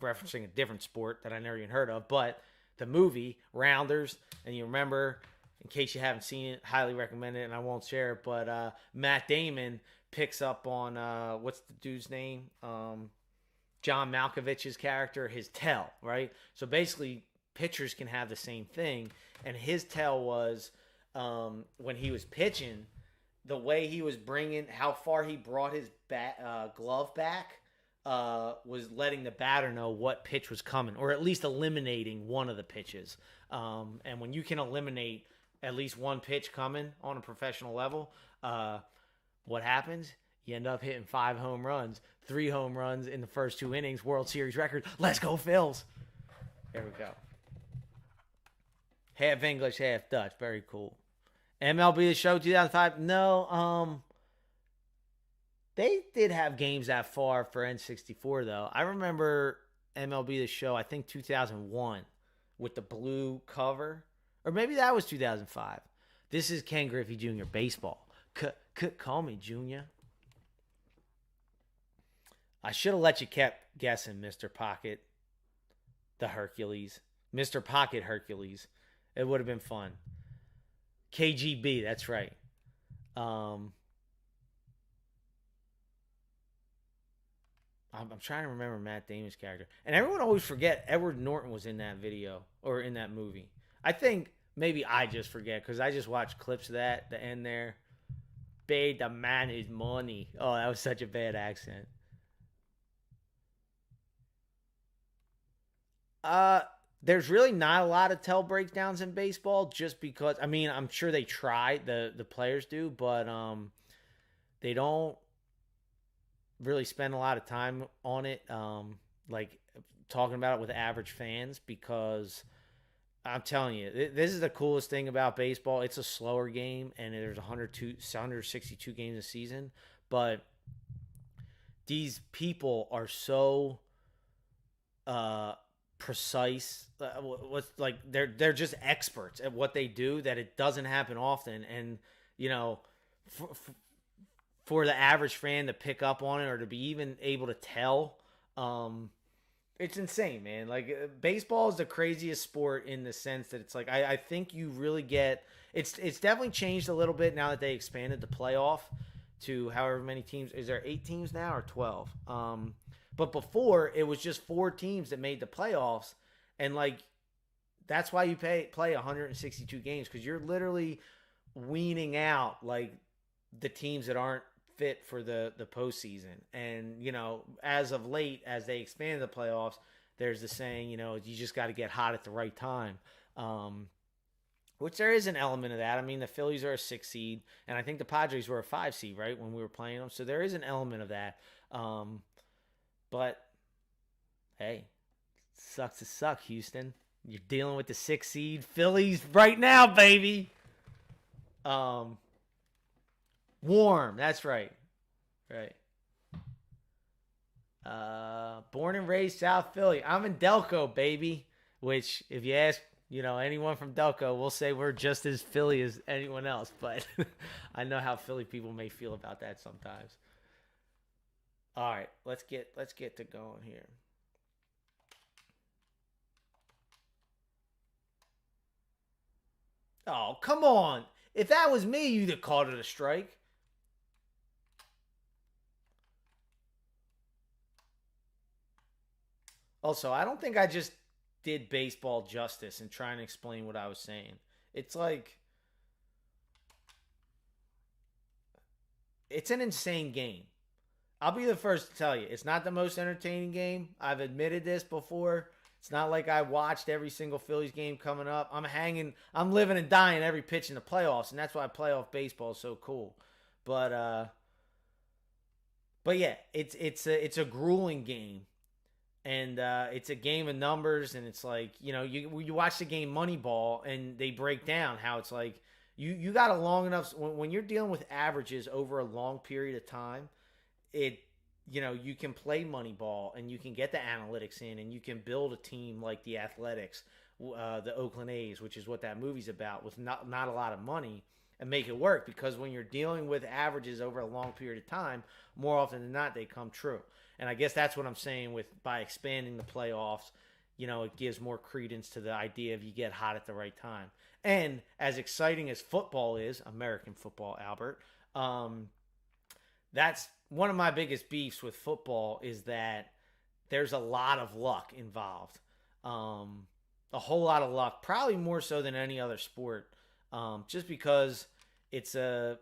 referencing a different sport that I never even heard of, but the movie Rounders, and you remember, in case you haven't seen it, highly recommend it, and I won't share it, but Matt Damon picks up on, what's the dude's name? John Malkovich's character, his tell, right? So basically, pitchers can have the same thing, and his tell was when he was pitching, the way he was bringing, how far he brought his glove back, was letting the batter know what pitch was coming, or at least eliminating one of the pitches. And when you can eliminate at least one pitch coming on a professional level, what happens? You end up hitting 5 home runs, 3 home runs in the first 2 innings, World Series record. Let's go, Phils. There we go. Half English, half Dutch. Very cool. MLB The Show 2005. No, they did have games that far for N64, though. I remember MLB The Show, I think 2001, with the blue cover. Or maybe that was 2005. This is Ken Griffey Jr. Baseball. Call me Junior. I should have let you kept guessing, Mr. Pocket. The Hercules. Mr. Pocket Hercules. It would have been fun. KGB, that's right. I'm trying to remember Matt Damon's character. And everyone always forget Edward Norton was in that video, or in that movie. I think maybe I just forget, because I just watched clips of that, the end there. Pay the man his money. Oh, that was such a bad accent. There's really not a lot of tell breakdowns in baseball, just because, I mean, I'm sure they try, the players do, but they don't really spend a lot of time on it, like talking about it with average fans, because I'm telling you, this is the coolest thing about baseball. It's a slower game, and there's 162 games a season, but these people are so precise. What's like they're just experts at what they do, that it doesn't happen often, and for the average fan to pick up on it, or to be even able to tell, it's insane, man. Like, baseball is the craziest sport, in the sense that it's like, I think you really get, it's definitely changed a little bit now that they expanded the playoff to however many teams. Is there 8 teams now, or 12? But before, it was just 4 teams that made the playoffs, and like, that's why you play 162 games, because you're literally weaning out like the teams that aren't fit for the postseason. And as of late, as they expanded the playoffs, there's the saying, you just got to get hot at the right time, which there is an element of that. I mean, the Phillies are a 6 seed, and I think the Padres were a 5 seed, right, when we were playing them, so there is an element of that. But hey, sucks to suck, Houston. You're dealing with the 6 seed Phillies right now, baby. Warm, that's right. Right. Born and raised South Philly. I'm in Delco, baby. Which, if you ask Anyone from Delco will say we're just as Philly as anyone else, but I know how Philly people may feel about that sometimes. All right, let's get to going here. Oh, come on. If that was me, you'd have called it a strike. Also, I don't think I just did baseball justice in trying to explain what I was saying. It's like it's an insane game. I'll be the first to tell you, it's not the most entertaining game. I've admitted this before. It's not like I watched every single Phillies game coming up. I'm living and dying every pitch in the playoffs, and that's why playoff baseball is so cool. But yeah, it's a grueling game, and it's a game of numbers, and it's like you watch the game Moneyball, and they break down how it's like you got a long enough when you're dealing with averages over a long period of time. You can play Moneyball and you can get the analytics in and you can build a team like the Athletics, the Oakland A's, which is what that movie's about, with not a lot of money, and make it work, because when you're dealing with averages over a long period of time, more often than not they come true. And I guess that's what I'm saying with by expanding the playoffs, it gives more credence to the idea of you get hot at the right time. And as exciting as football is, American football, Albert, that's one of my biggest beefs with football, is that there's a lot of luck involved. A whole lot of luck, probably more so than any other sport, just because it's a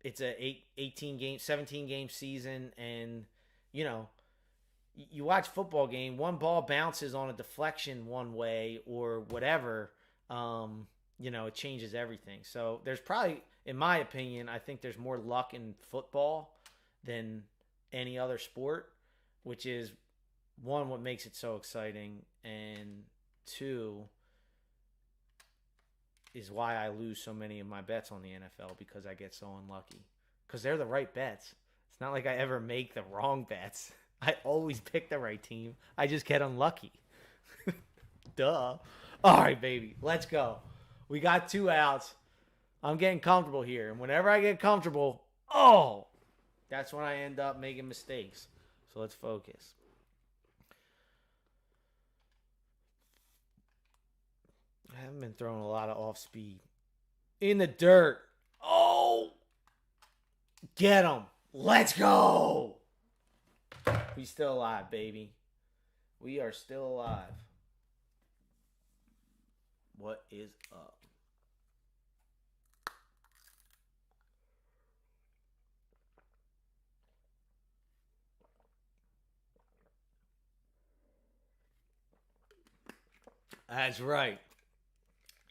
18 game, 17 game season, and you watch football game, one ball bounces on a deflection one way or whatever, it changes everything. So there's probably, in my opinion, I think there's more luck in football than any other sport, which is one, what makes it so exciting, and two, is why I lose so many of my bets on the NFL, because I get so unlucky. Because they're the right bets. It's not like I ever make the wrong bets. I always pick the right team. I just get unlucky. Duh. All right, baby. Let's go. We got 2 outs. I'm getting comfortable here. And whenever I get comfortable, that's when I end up making mistakes. So let's focus. I haven't been throwing a lot of off speed. In the dirt. Oh! Get him. Let's go! We still alive, baby. We are still alive. What is up? That's right.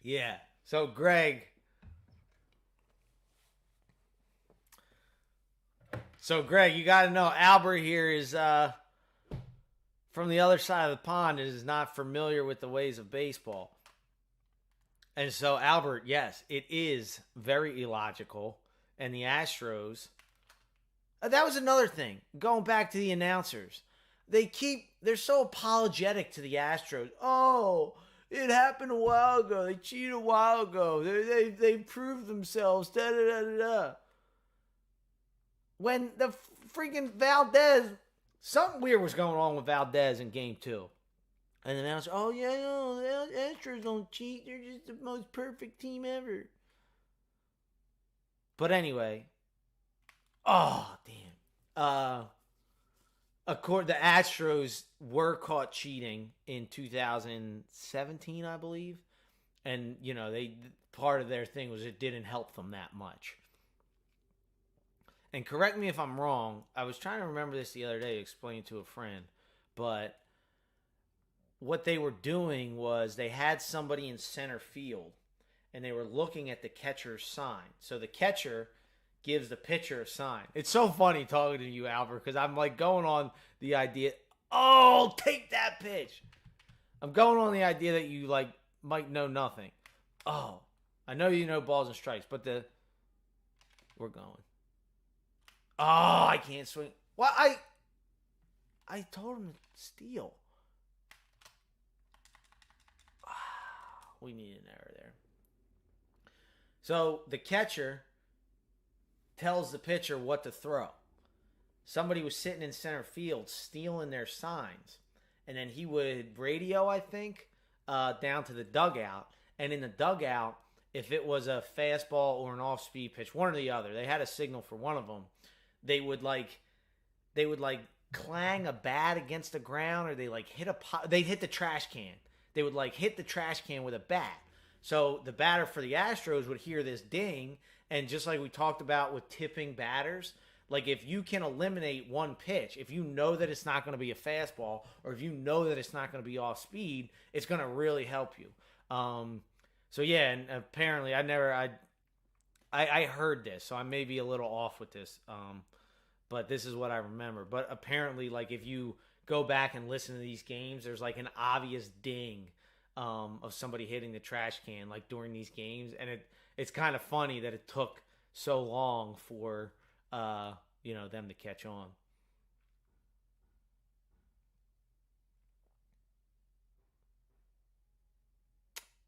Yeah. So, Greg. You got to know, Albert here is from the other side of the pond and is not familiar with the ways of baseball. And so, Albert, yes, it is very illogical. And the Astros, that was another thing. Going back to the announcers, they're so apologetic to the Astros. Oh, it happened a while ago. They cheated a while ago. They proved themselves. Da da da da da. When the freaking Valdez, something weird was going on with Valdez in Game 2. And the announcer, oh yeah, no, the Astros don't cheat. They're just the most perfect team ever. But anyway, damn. The Astros were caught cheating in 2017, I believe, and they part of their thing was it didn't help them that much. And correct me if I'm wrong. I was trying to remember this the other day, explaining to a friend, but what they were doing was they had somebody in center field, and they were looking at the catcher's sign. So the catcher gives the pitcher a sign. It's so funny talking to you, Albert, because I'm like going on the idea, oh, take that pitch. I'm going on the idea that you might know nothing. Oh, I know you know balls and strikes, but we're going. Oh, I can't swing. Well, I told him to steal. we need an error there. So the catcher tells the pitcher what to throw. Somebody was sitting in center field stealing their signs. And then he would radio, I think, down to the dugout. And in the dugout, if it was a fastball or an off-speed pitch, one or the other, they had a signal for one of them. They would clang a bat against the ground, or they'd hit the trash can. They would hit the trash can with a bat. So the batter for the Astros would hear this ding, and just like we talked about with tipping batters, if you can eliminate one pitch, if you know that it's not going to be a fastball, or if you know that it's not going to be off speed, it's going to really help you. So yeah, and apparently I heard this, so I may be a little off with this, but this is what I remember. But apparently, if you go back and listen to these games, there's an obvious ding of somebody hitting the trash can during these games, and it's kind of funny that it took so long for them to catch on.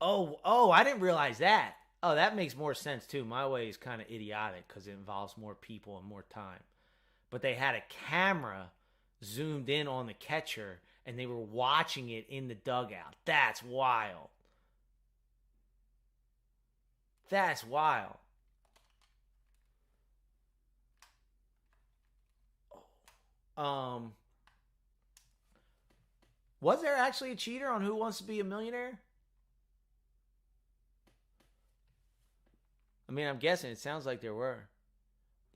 Oh, I didn't realize that. Oh, that makes more sense too. My way is kind of idiotic because it involves more people and more time. But they had a camera zoomed in on the catcher, and they were watching it in the dugout. That's wild. That's wild. Was there actually a cheater on Who Wants to Be a Millionaire? I mean, I'm guessing it sounds like there were.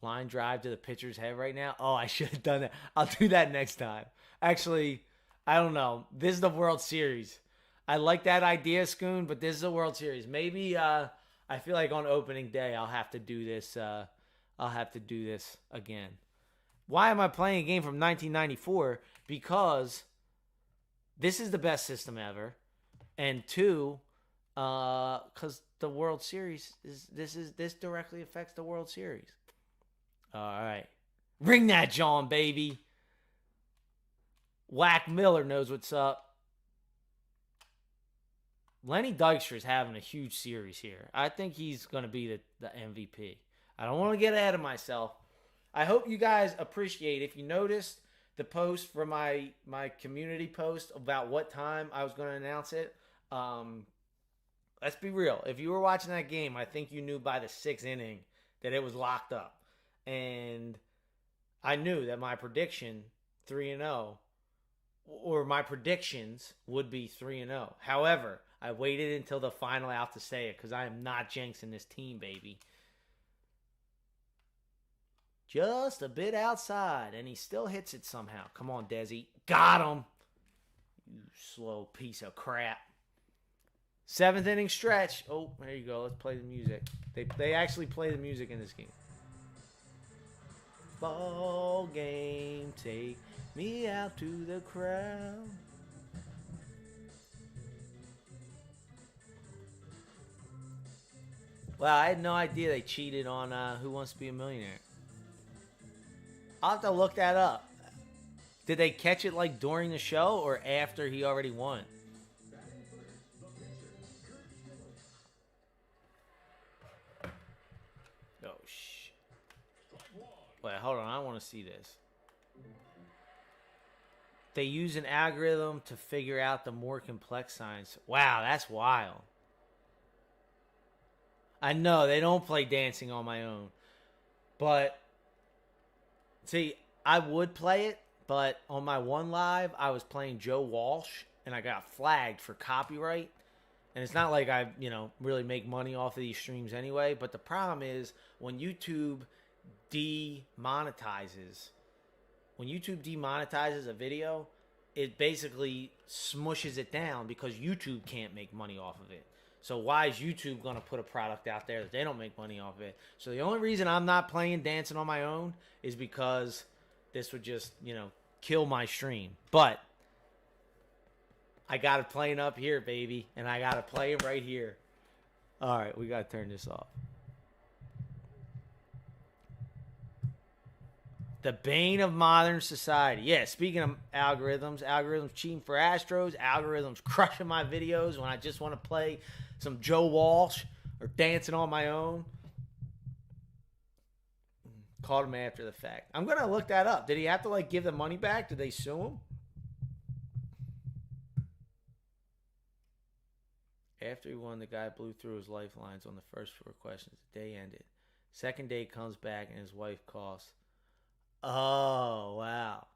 Line drive to the pitcher's head right now. Oh, I should have done that. I'll do that next time. Actually, I don't know. This is the World Series. I like that idea, Scoon, but this is the World Series. Maybe I feel like on opening day I'll have to do this. I'll have to do this again. Why am I playing a game from 1994? Because this is the best system ever, and two, because the World Series this directly affects the World Series. All right, ring that John, baby. Whack Miller knows what's up. Lenny Dykstra's having a huge series here. I think he's going to be the MVP. I don't want to get ahead of myself. I hope you guys appreciate, if you noticed the post from my community post about what time I was going to announce it. Let's be real. If you were watching that game, I think you knew by the 6th inning that it was locked up. And I knew that my prediction, 3-0, or my predictions would be 3-0. However, I waited until the final out to say it because I am not jinxing this team, baby. Just a bit outside, and he still hits it somehow. Come on, Desi. Got him. You slow piece of crap. 7th inning stretch. Oh, there you go. Let's play the music. They actually play the music in this game. Ball game, take me out to the crowd. Wow, I had no idea they cheated on Who Wants to Be a Millionaire. I'll have to look that up. Did they catch it during the show or after he already won? Oh, shh. Wait, hold on. I want to see this. They use an algorithm to figure out the more complex signs. Wow, that's wild. I know they don't play Dancing on My Own. But, see, I would play it, but on my one live, I was playing Joe Walsh, and I got flagged for copyright. And it's not like I, really make money off of these streams anyway. But the problem is when YouTube demonetizes a video, it basically smushes it down because YouTube can't make money off of it. So why is YouTube going to put a product out there that they don't make money off of it? So the only reason I'm not playing Dancing on My Own is because this would just, kill my stream. But I got it playing up here, baby. And I got to play it right here. All right, we got to turn this off. The bane of modern society. Yeah, speaking of algorithms cheating for Astros, algorithms crushing my videos when I just want to play some Joe Walsh or Dancing on My Own. Caught him after the fact. I'm going to look that up. Did he have to like give the money back? Did they sue him? After he won, the guy blew through his lifelines on the first 4 questions. The day ended. Second day comes back and his wife calls. Oh, wow.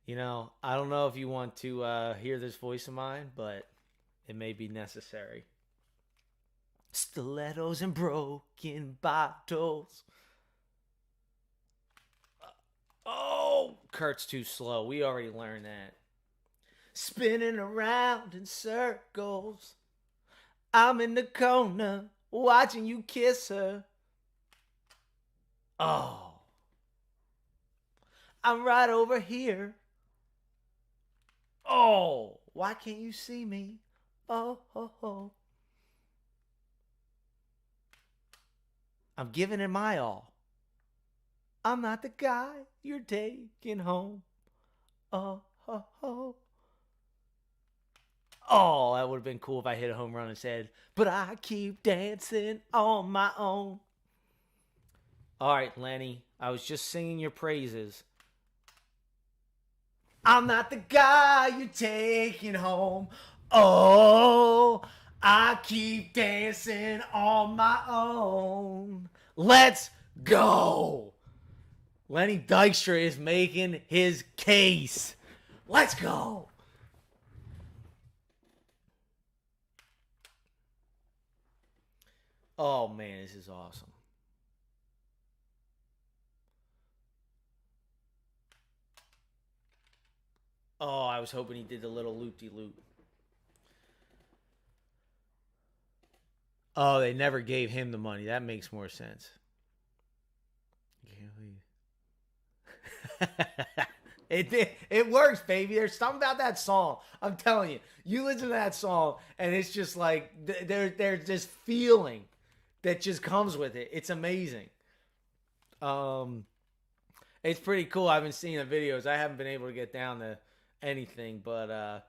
You know, I don't know if you want to hear this voice of mine, but it may be necessary. Stilettos and broken bottles. Oh, Kurt's too slow. We already learned that. Spinning around in circles. I'm in the corner watching you kiss her. Oh. I'm right over here. Oh, why can't you see me? Oh, oh, oh. I'm giving it my all. I'm not the guy you're taking home. Oh, oh, oh. Oh, that would have been cool if I hit a home run and said, but I keep dancing on my own. All right, Lenny, I was just singing your praises. I'm not the guy you're taking home. Oh, I keep dancing on my own. Let's go. Lenny Dykstra is making his case. Let's go. Oh, man, this is awesome. Oh, I was hoping he did the little loop-de-loop. Oh, they never gave him the money. That makes more sense. It works, baby. There's something about that song. I'm telling you. You listen to that song, and it's just like there's this feeling that just comes with it. It's amazing. It's pretty cool. I've been seeing the videos. I haven't been able to get down to anything, but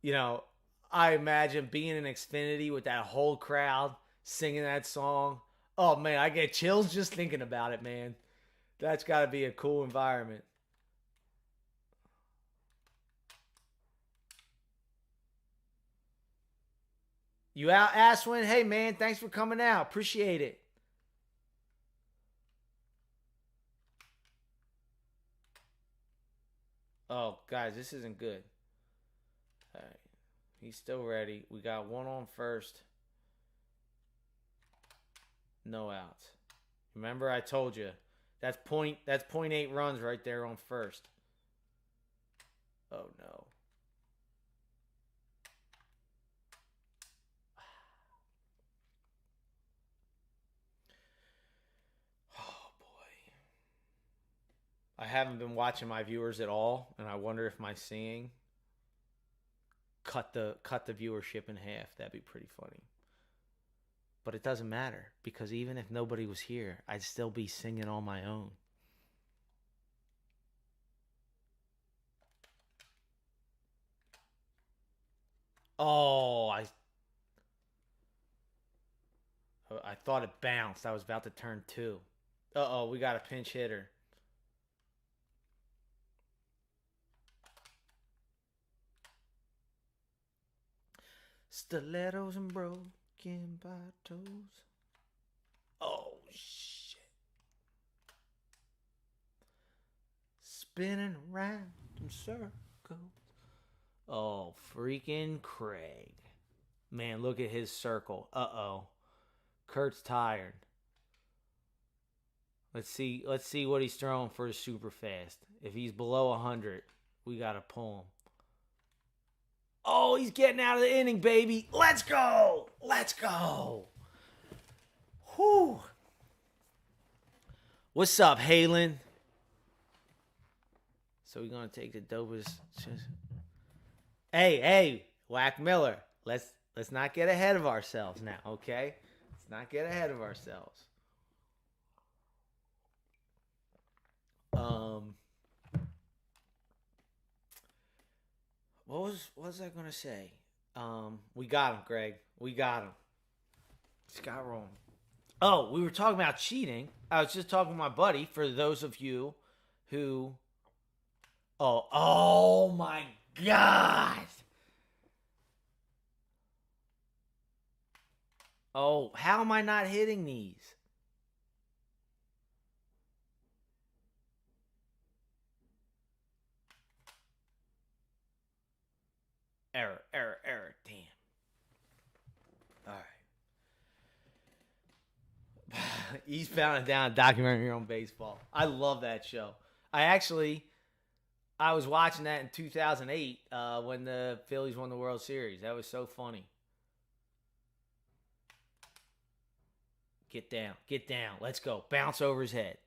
you know, I imagine being in Xfinity with that whole crowd singing that song. Oh man, I get chills just thinking about it, man. That's got to be a cool environment. You out, Aswin? Hey man, thanks for coming out. Appreciate it. Oh, guys, this isn't good. All right. He's still ready. We got one on first. No outs. Remember I told you. That's 0.8 runs right there on first. Oh no. Oh boy. I haven't been watching my viewers at all, and I wonder if my singing cut the viewership in half. That'd be pretty funny. But it doesn't matter, because even if nobody was here, I'd still be singing on my own. Oh, I thought it bounced. I was about to turn 2. Uh-oh, we got a pinch hitter. Stilettos and broken bottles. Oh, shit. Spinning around in circles. Oh, freaking Craig. Man, look at his circle. Uh-oh. Kurt's tired. Let's see what he's throwing for his super fast. If he's below 100, we got to pull him. Oh, he's getting out of the inning, baby. Let's go. Let's go. Whew. What's up, Halen? So we're going to take the dopest. Hey, Whack Miller. Let's not get ahead of ourselves now, okay? Let's not get ahead of ourselves. what was I gonna say? We got him, Greg. We got him. Scott wrong. Oh, we were talking about cheating. I was just talking to my buddy. For those of you who, oh my God. Oh, how am I not hitting these? Error. Damn. All right. Eastbound and Down, documentary on baseball. I love that show. I was watching that in 2008 when the Phillies won the World Series. That was so funny. Get down. Let's go. Bounce over his head.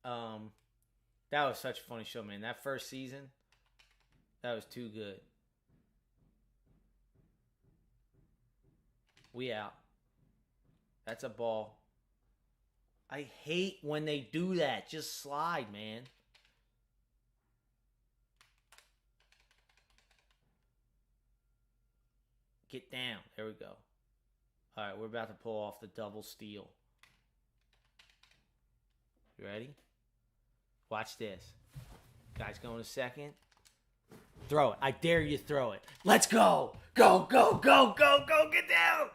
Damn. All right. That was such a funny show, man. That first season, that was too good. We out. That's a ball. I hate when they do that. Just slide, man. Get down. There we go. All right, we're about to pull off the double steal. You ready? Watch this. Guy's going to second. Throw it. I dare you throw it. Let's go. Go. Get down.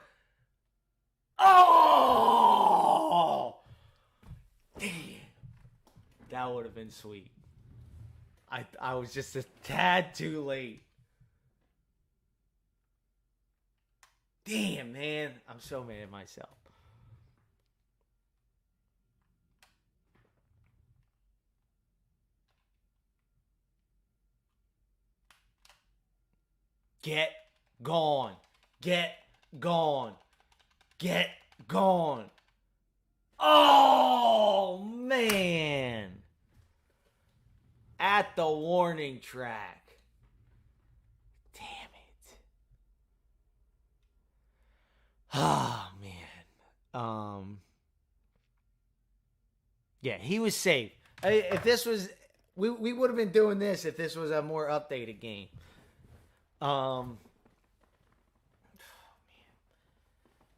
Oh! Damn. That would have been sweet. I was just a tad too late. Damn, man. I'm so mad at myself. Get gone. Oh, man. At the warning track. Damn it. Oh, man. Yeah, he was safe. If this was... We would have been doing this if this was a more updated game.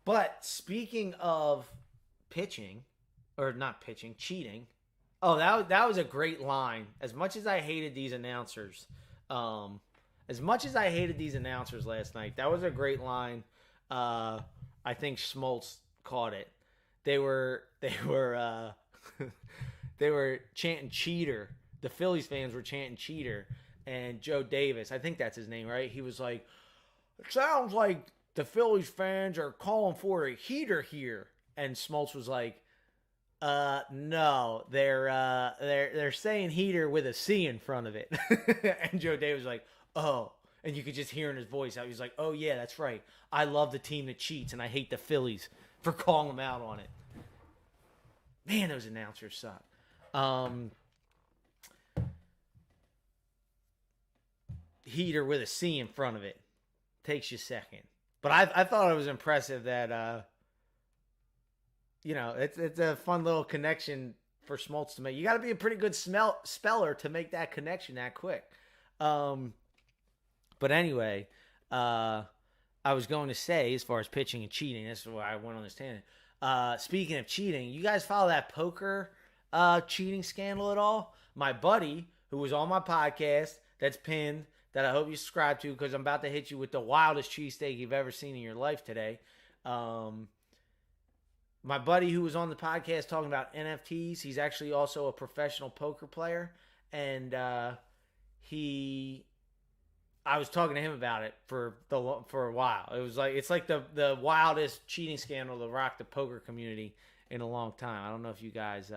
But speaking of pitching, or not pitching, cheating. Oh, that was a great line. As much as I hated these announcers, last night, that was a great line. I think Schmaltz caught it. They were they were chanting cheater. The Phillies fans were chanting cheater. And Joe Davis, I think that's his name, right? He was like, "It sounds like the Phillies fans are calling for a heater here." And Smoltz was like, no, they're saying heater with a C in front of it." And Joe Davis was like, "Oh." And you could just hear in his voice how he's like, "Oh yeah, that's right. I love the team that cheats, and I hate the Phillies for calling them out on it." Man, those announcers suck. Heater with a C in front of it. Takes you a second. But I thought it was impressive that, it's a fun little connection for Schmaltz to make. You got to be a pretty good speller to make that connection that quick. But anyway, I was going to say, as far as pitching and cheating, this is why I went on this tangent. Speaking of cheating, you guys follow that poker cheating scandal at all? My buddy, who was on my podcast, that's pinned, that I hope you subscribe to, because I'm about to hit you with the wildest cheesesteak you've ever seen in your life today. My buddy who was on the podcast talking about NFTs, he's actually also a professional poker player, and I was talking to him about it for a while. It's like the wildest cheating scandal to rock the poker community in a long time. I don't know if you guys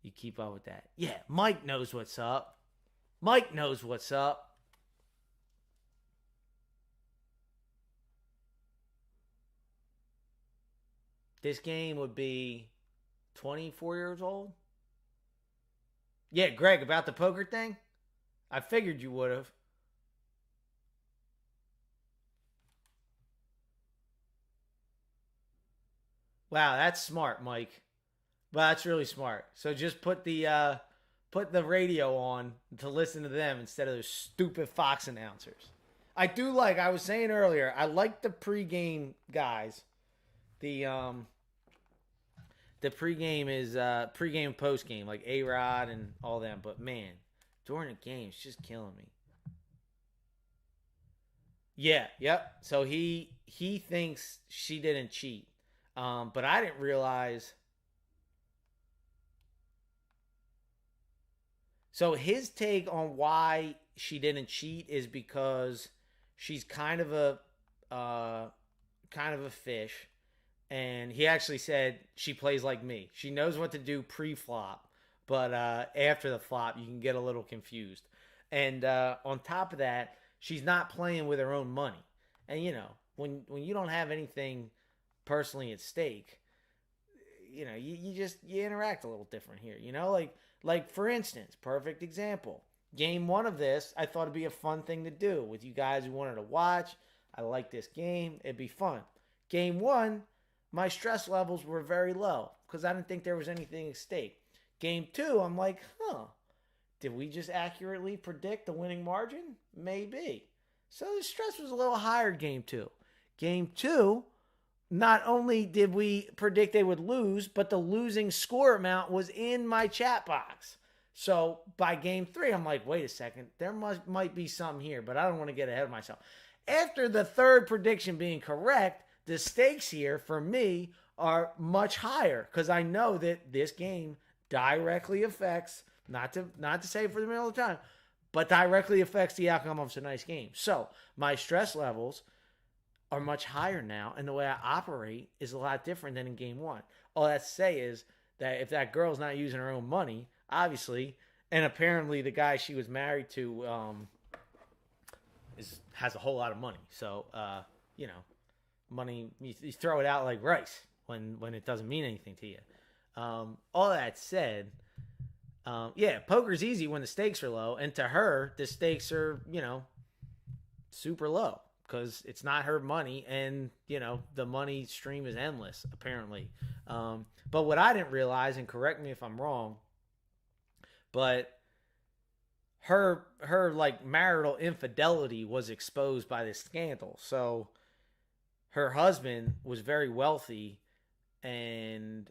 you keep up with that. Yeah, Mike knows what's up. This game would be 24 years old. Yeah, Greg, about the poker thing? I figured you would have. Wow, that's smart, Mike. Well, that's really smart. So just put the put the radio on to listen to them instead of those stupid Fox announcers. I do like I was saying earlier, I like the pregame guys. The pregame is pregame and postgame, like A-Rod and all them, but man, during the game it's just killing me. Yeah, yep. So he thinks she didn't cheat. But I didn't realize. So his take on why she didn't cheat is because she's kind of a fish, and he actually said she plays like me. She knows what to do pre-flop, but after the flop, you can get a little confused. And on top of that, she's not playing with her own money. And when you don't have anything personally at stake, you interact a little different here. Like for instance, perfect example. Game one of this, I thought it'd be a fun thing to do with you guys who wanted to watch. I like this game. It'd be fun. Game one, my stress levels were very low because I didn't think there was anything at stake. Game two, I'm like, did we just accurately predict the winning margin? Maybe. So the stress was a little higher game two. Game two, not only did we predict they would lose, but the losing score amount was in my chat box. So by game three, I'm like, wait a second, there might be something here, but I don't want to get ahead of myself. After the third prediction being correct, the stakes here for me are much higher because I know that this game directly affects, not to say it for the middle of the time, but directly affects the outcome of tonight's game. So my stress levels are much higher now, and the way I operate is a lot different than in game one. All that to say is that if that girl's not using her own money, obviously, and apparently the guy she was married to has a whole lot of money. So, money, you throw it out like rice when it doesn't mean anything to you. All that said, poker's easy when the stakes are low, and to her, the stakes are, super low because it's not her money, and, the money stream is endless, apparently. But what I didn't realize, and correct me if I'm wrong, but her like marital infidelity was exposed by this scandal. So her husband was very wealthy, and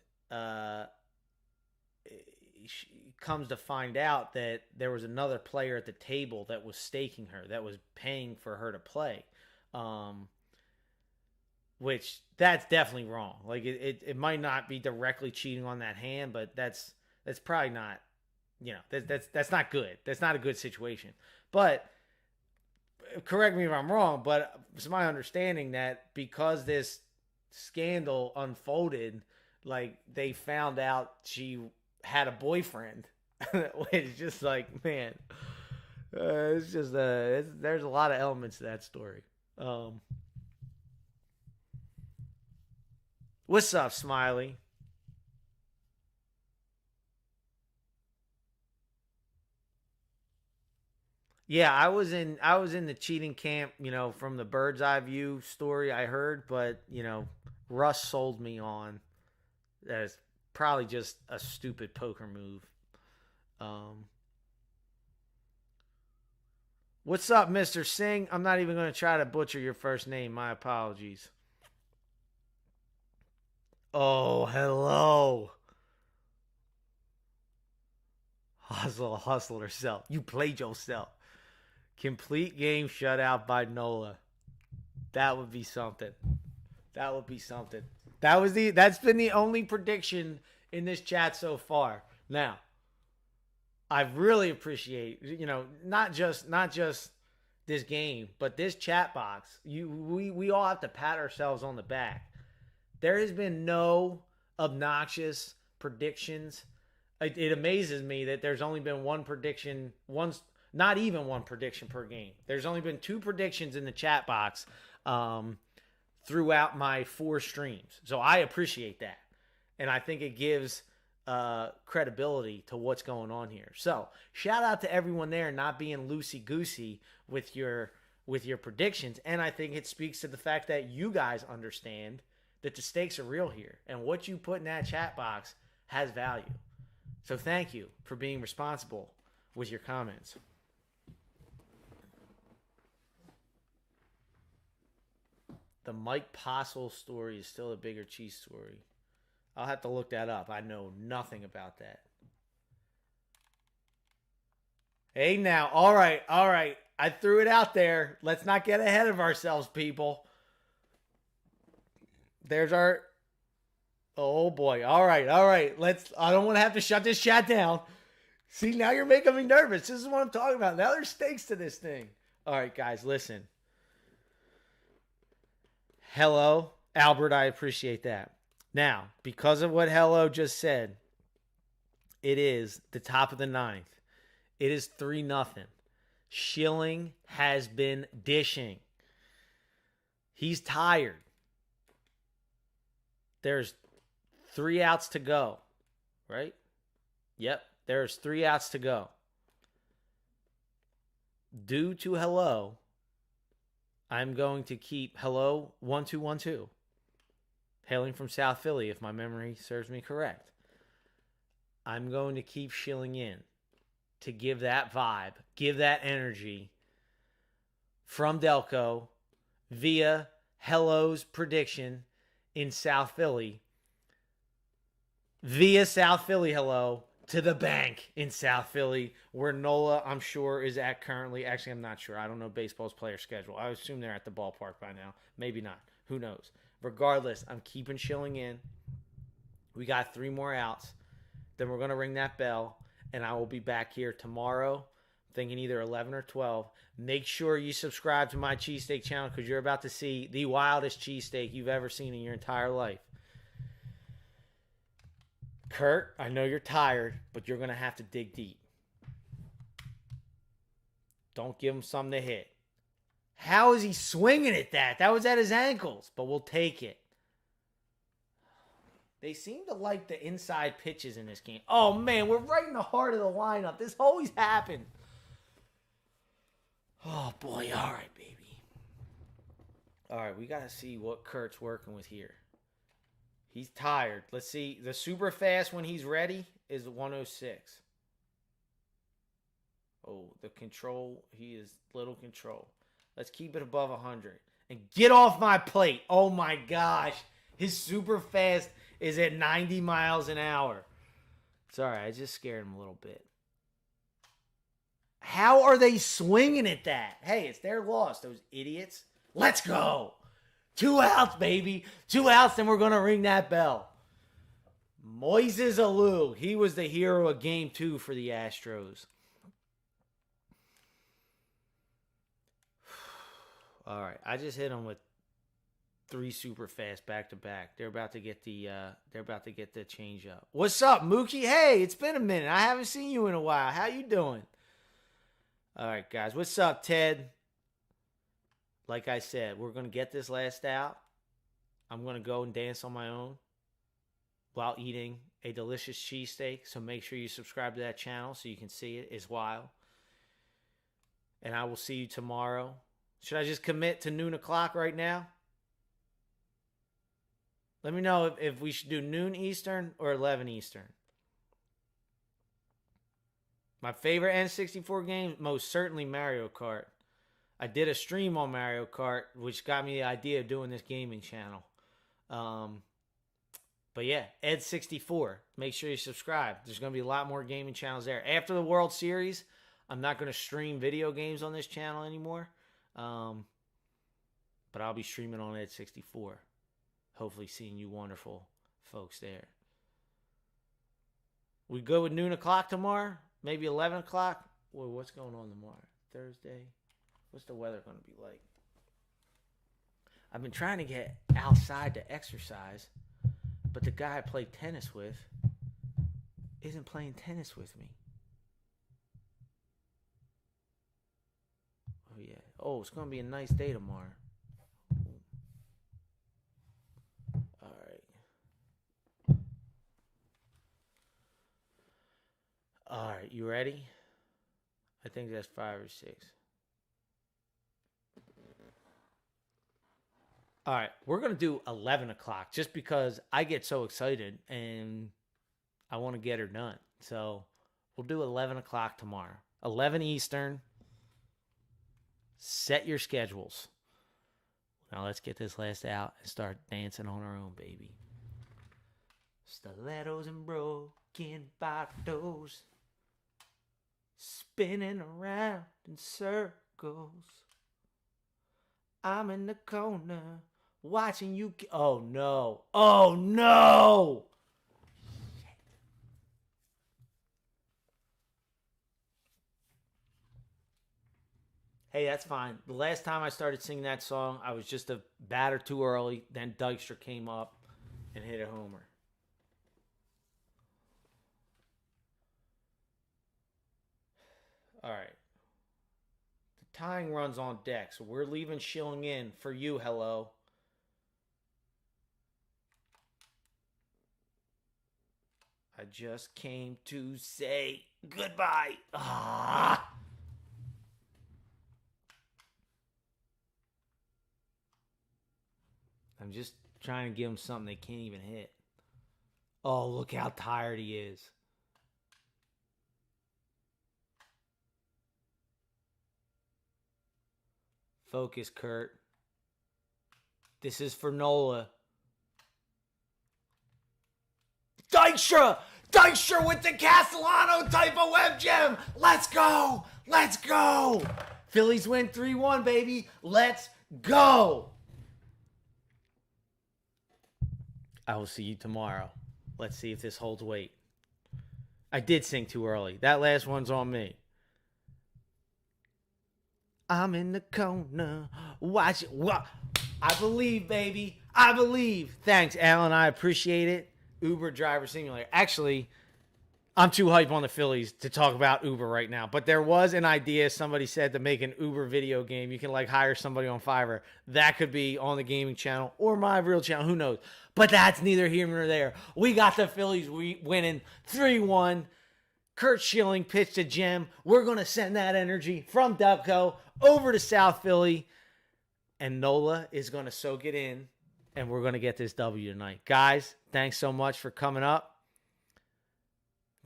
she comes to find out that there was another player at the table that was staking her, that was paying for her to play, which that's definitely wrong. Like it might not be directly cheating on that hand, but that's probably not, that's not good. That's not a good situation. But correct me if I'm wrong, but it's my understanding that because this scandal unfolded, like they found out she had a boyfriend. It's just like, man, it's just there's a lot of elements to that story. What's up, Smiley? Yeah, I was in the cheating camp, from the bird's eye view story I heard, but Russ sold me on that it's probably just a stupid poker move. Um, what's up, Mr. Singh? I'm not even going to try to butcher your first name. My apologies. Oh, hello. Hustle herself. You played yourself. Complete game shutout by Nola. That would be something. That would be something. That's been the only prediction in this chat so far. Now, I really appreciate, not just this game, but this chat box. We all have to pat ourselves on the back. There has been no obnoxious predictions. It amazes me that there's only been not even one prediction per game. There's only been 2 predictions in the chat box throughout my 4 streams. So I appreciate that. And I think it gives credibility to what's going on here. So shout out to everyone there not being loosey-goosey with your predictions. And I think it speaks to the fact that you guys understand that the stakes are real here. And what you put in that chat box has value. So thank you for being responsible with your comments. The Mike Postle story is still a bigger cheese story. I'll have to look that up. I know nothing about that. Hey, now. All right. All right. I threw it out there. Let's not get ahead of ourselves, people. There's our. Oh, boy. All right. All right. I don't want to have to shut this chat down. See, now you're making me nervous. This is what I'm talking about. Now there's stakes to this thing. All right, guys, listen. Hello, Albert. I appreciate that. Now, because of what Hello just said, it is the top of the ninth. It is 3-0. Schilling has been dishing. He's tired. There's 3 outs to go, right? Yep, there's 3 outs to go. Due to Hello, I'm going to keep Hello 1-2-1-2. Hailing from South Philly, if my memory serves me correct. I'm going to keep Schilling in to give that vibe, give that energy from Delco via Hello's prediction in South Philly. Via South Philly, Hello, to the bank in South Philly, where Nola, I'm sure, is at currently. Actually, I'm not sure. I don't know baseball's player schedule. I assume they're at the ballpark by now. Maybe not. Who knows? Regardless, I'm keeping Schilling in. We got 3 more outs. Then we're going to ring that bell, and I will be back here tomorrow, thinking either 11 or 12. Make sure you subscribe to my cheesesteak channel because you're about to see the wildest cheesesteak you've ever seen in your entire life. Kurt, I know you're tired, but you're going to have to dig deep. Don't give him something to hit. How is he swinging at that? That was at his ankles, but we'll take it. They seem to like the inside pitches in this game. Oh, man, we're right in the heart of the lineup. This always happens. Oh, boy. All right, baby. All right, we got to see what Kurt's working with here. He's tired. Let's see. The super fast when he's ready is 106. Oh, the control. He is little control. Let's keep it above 100. And get off my plate. Oh, my gosh. His super fast is at 90 miles an hour. Sorry, I just scared him a little bit. How are they swinging at that? Hey, it's their loss, those idiots. Let's go. 2 outs, baby. 2 outs, then we're going to ring that bell. Moises Alou. He was the hero of Game 2 for the Astros. All right, I just hit him with 3 super fast back to back. They're about to get the change up. What's up, Mookie? Hey, it's been a minute. I haven't seen you in a while. How you doing? All right, guys. What's up, Ted? Like I said, we're going to get this last out. I'm going to go and dance on my own while eating a delicious cheesesteak. So make sure you subscribe to that channel so you can see it. It's wild. And I will see you tomorrow. Should I just commit to noon o'clock right now? Let me know if we should do noon Eastern or 11 Eastern. My favorite N64 game, most certainly Mario Kart. I did a stream on Mario Kart, which got me the idea of doing this gaming channel. But yeah, Ed64. Make sure you subscribe. There's going to be a lot more gaming channels there. After the World Series, I'm not going to stream video games on this channel anymore. But I'll be streaming on Ed64. Hopefully seeing you wonderful folks there. We go with noon o'clock tomorrow? Maybe 11 o'clock? Well, what's going on tomorrow? Thursday? What's the weather going to be like? I've been trying to get outside to exercise, but the guy I play tennis with isn't playing tennis with me. Oh, yeah. Oh, it's going to be a nice day tomorrow. All right. All right, you ready? I think that's 5 or 6. All right, we're going to do 11 o'clock just because I get so excited and I want to get her done. So we'll do 11 o'clock tomorrow. 11 Eastern. Set your schedules. Now let's get this last out and start dancing on our own, baby. Stilettos and broken bottles, spinning around in circles. I'm in the corner watching you. Oh no! Oh no! Hey, that's fine. The last time I started singing that song, I was just a batter too early. Then Dykstra came up and hit a homer. All right. The tying run's on deck, so we're leaving Schilling in for you, hello. I just came to say goodbye. Ah. I'm just trying to give him something they can't even hit. Oh, look how tired he is. Focus, Kurt. This is for Nola. Dykstra! Dykstra with the Castellano type of web gem! Let's go! Let's go! Phillies win 3-1, baby. Let's go! I will see you tomorrow. Let's see if this holds weight. I did sing too early. That last one's on me. I'm in the corner. Watch it. I believe, baby. I believe. Thanks, Alan. I appreciate it. Uber Driver Simulator. Actually, I'm too hype on the Phillies to talk about Uber right now. But there was an idea somebody said to make an Uber video game. You can like hire somebody on Fiverr. That could be on the gaming channel or my real channel. Who knows? But that's neither here nor there. We got the Phillies winning 3-1. Kurt Schilling pitched a gem. We're going to send that energy from Delco over to South Philly. And Nola is going to soak it in. And we're going to get this W tonight. Guys, thanks so much for coming up.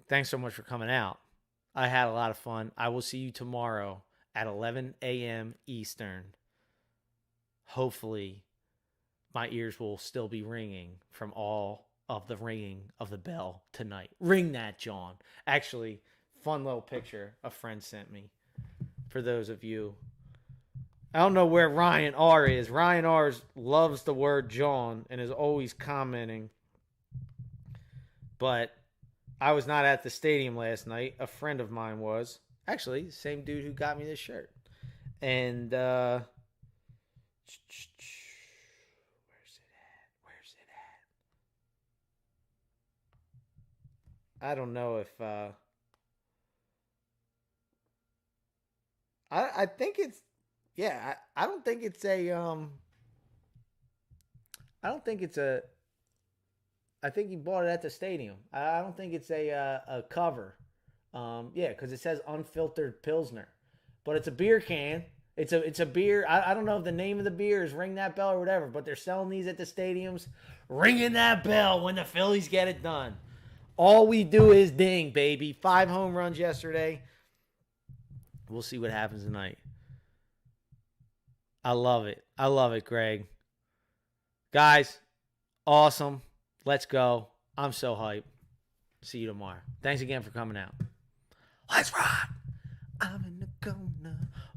Thanks so much for coming out. I had a lot of fun. I will see you tomorrow at 11 a.m. Eastern. Hopefully, my ears will still be ringing from all of the ringing of the bell tonight. Ring that, John. Actually, fun little picture a friend sent me. For those of you, I don't know where Ryan R is. Ryan R loves the word John and is always commenting. But I was not at the stadium last night. A friend of mine was. Actually, the same dude who got me this shirt. And where's it at? I don't know if I think it's I don't think it's a I think he bought it at the stadium. I don't think it's a cover. Because it says unfiltered Pilsner. But it's a beer can. It's a beer. I don't know if the name of the beer is Ring That Bell or whatever, but they're selling these at the stadiums. Ringing that bell when the Phillies get it done. All we do is ding, baby. 5 home runs yesterday. We'll see what happens tonight. I love it. I love it, Greg. Guys, awesome. Let's go. I'm so hyped. See you tomorrow. Thanks again for coming out. Let's rock.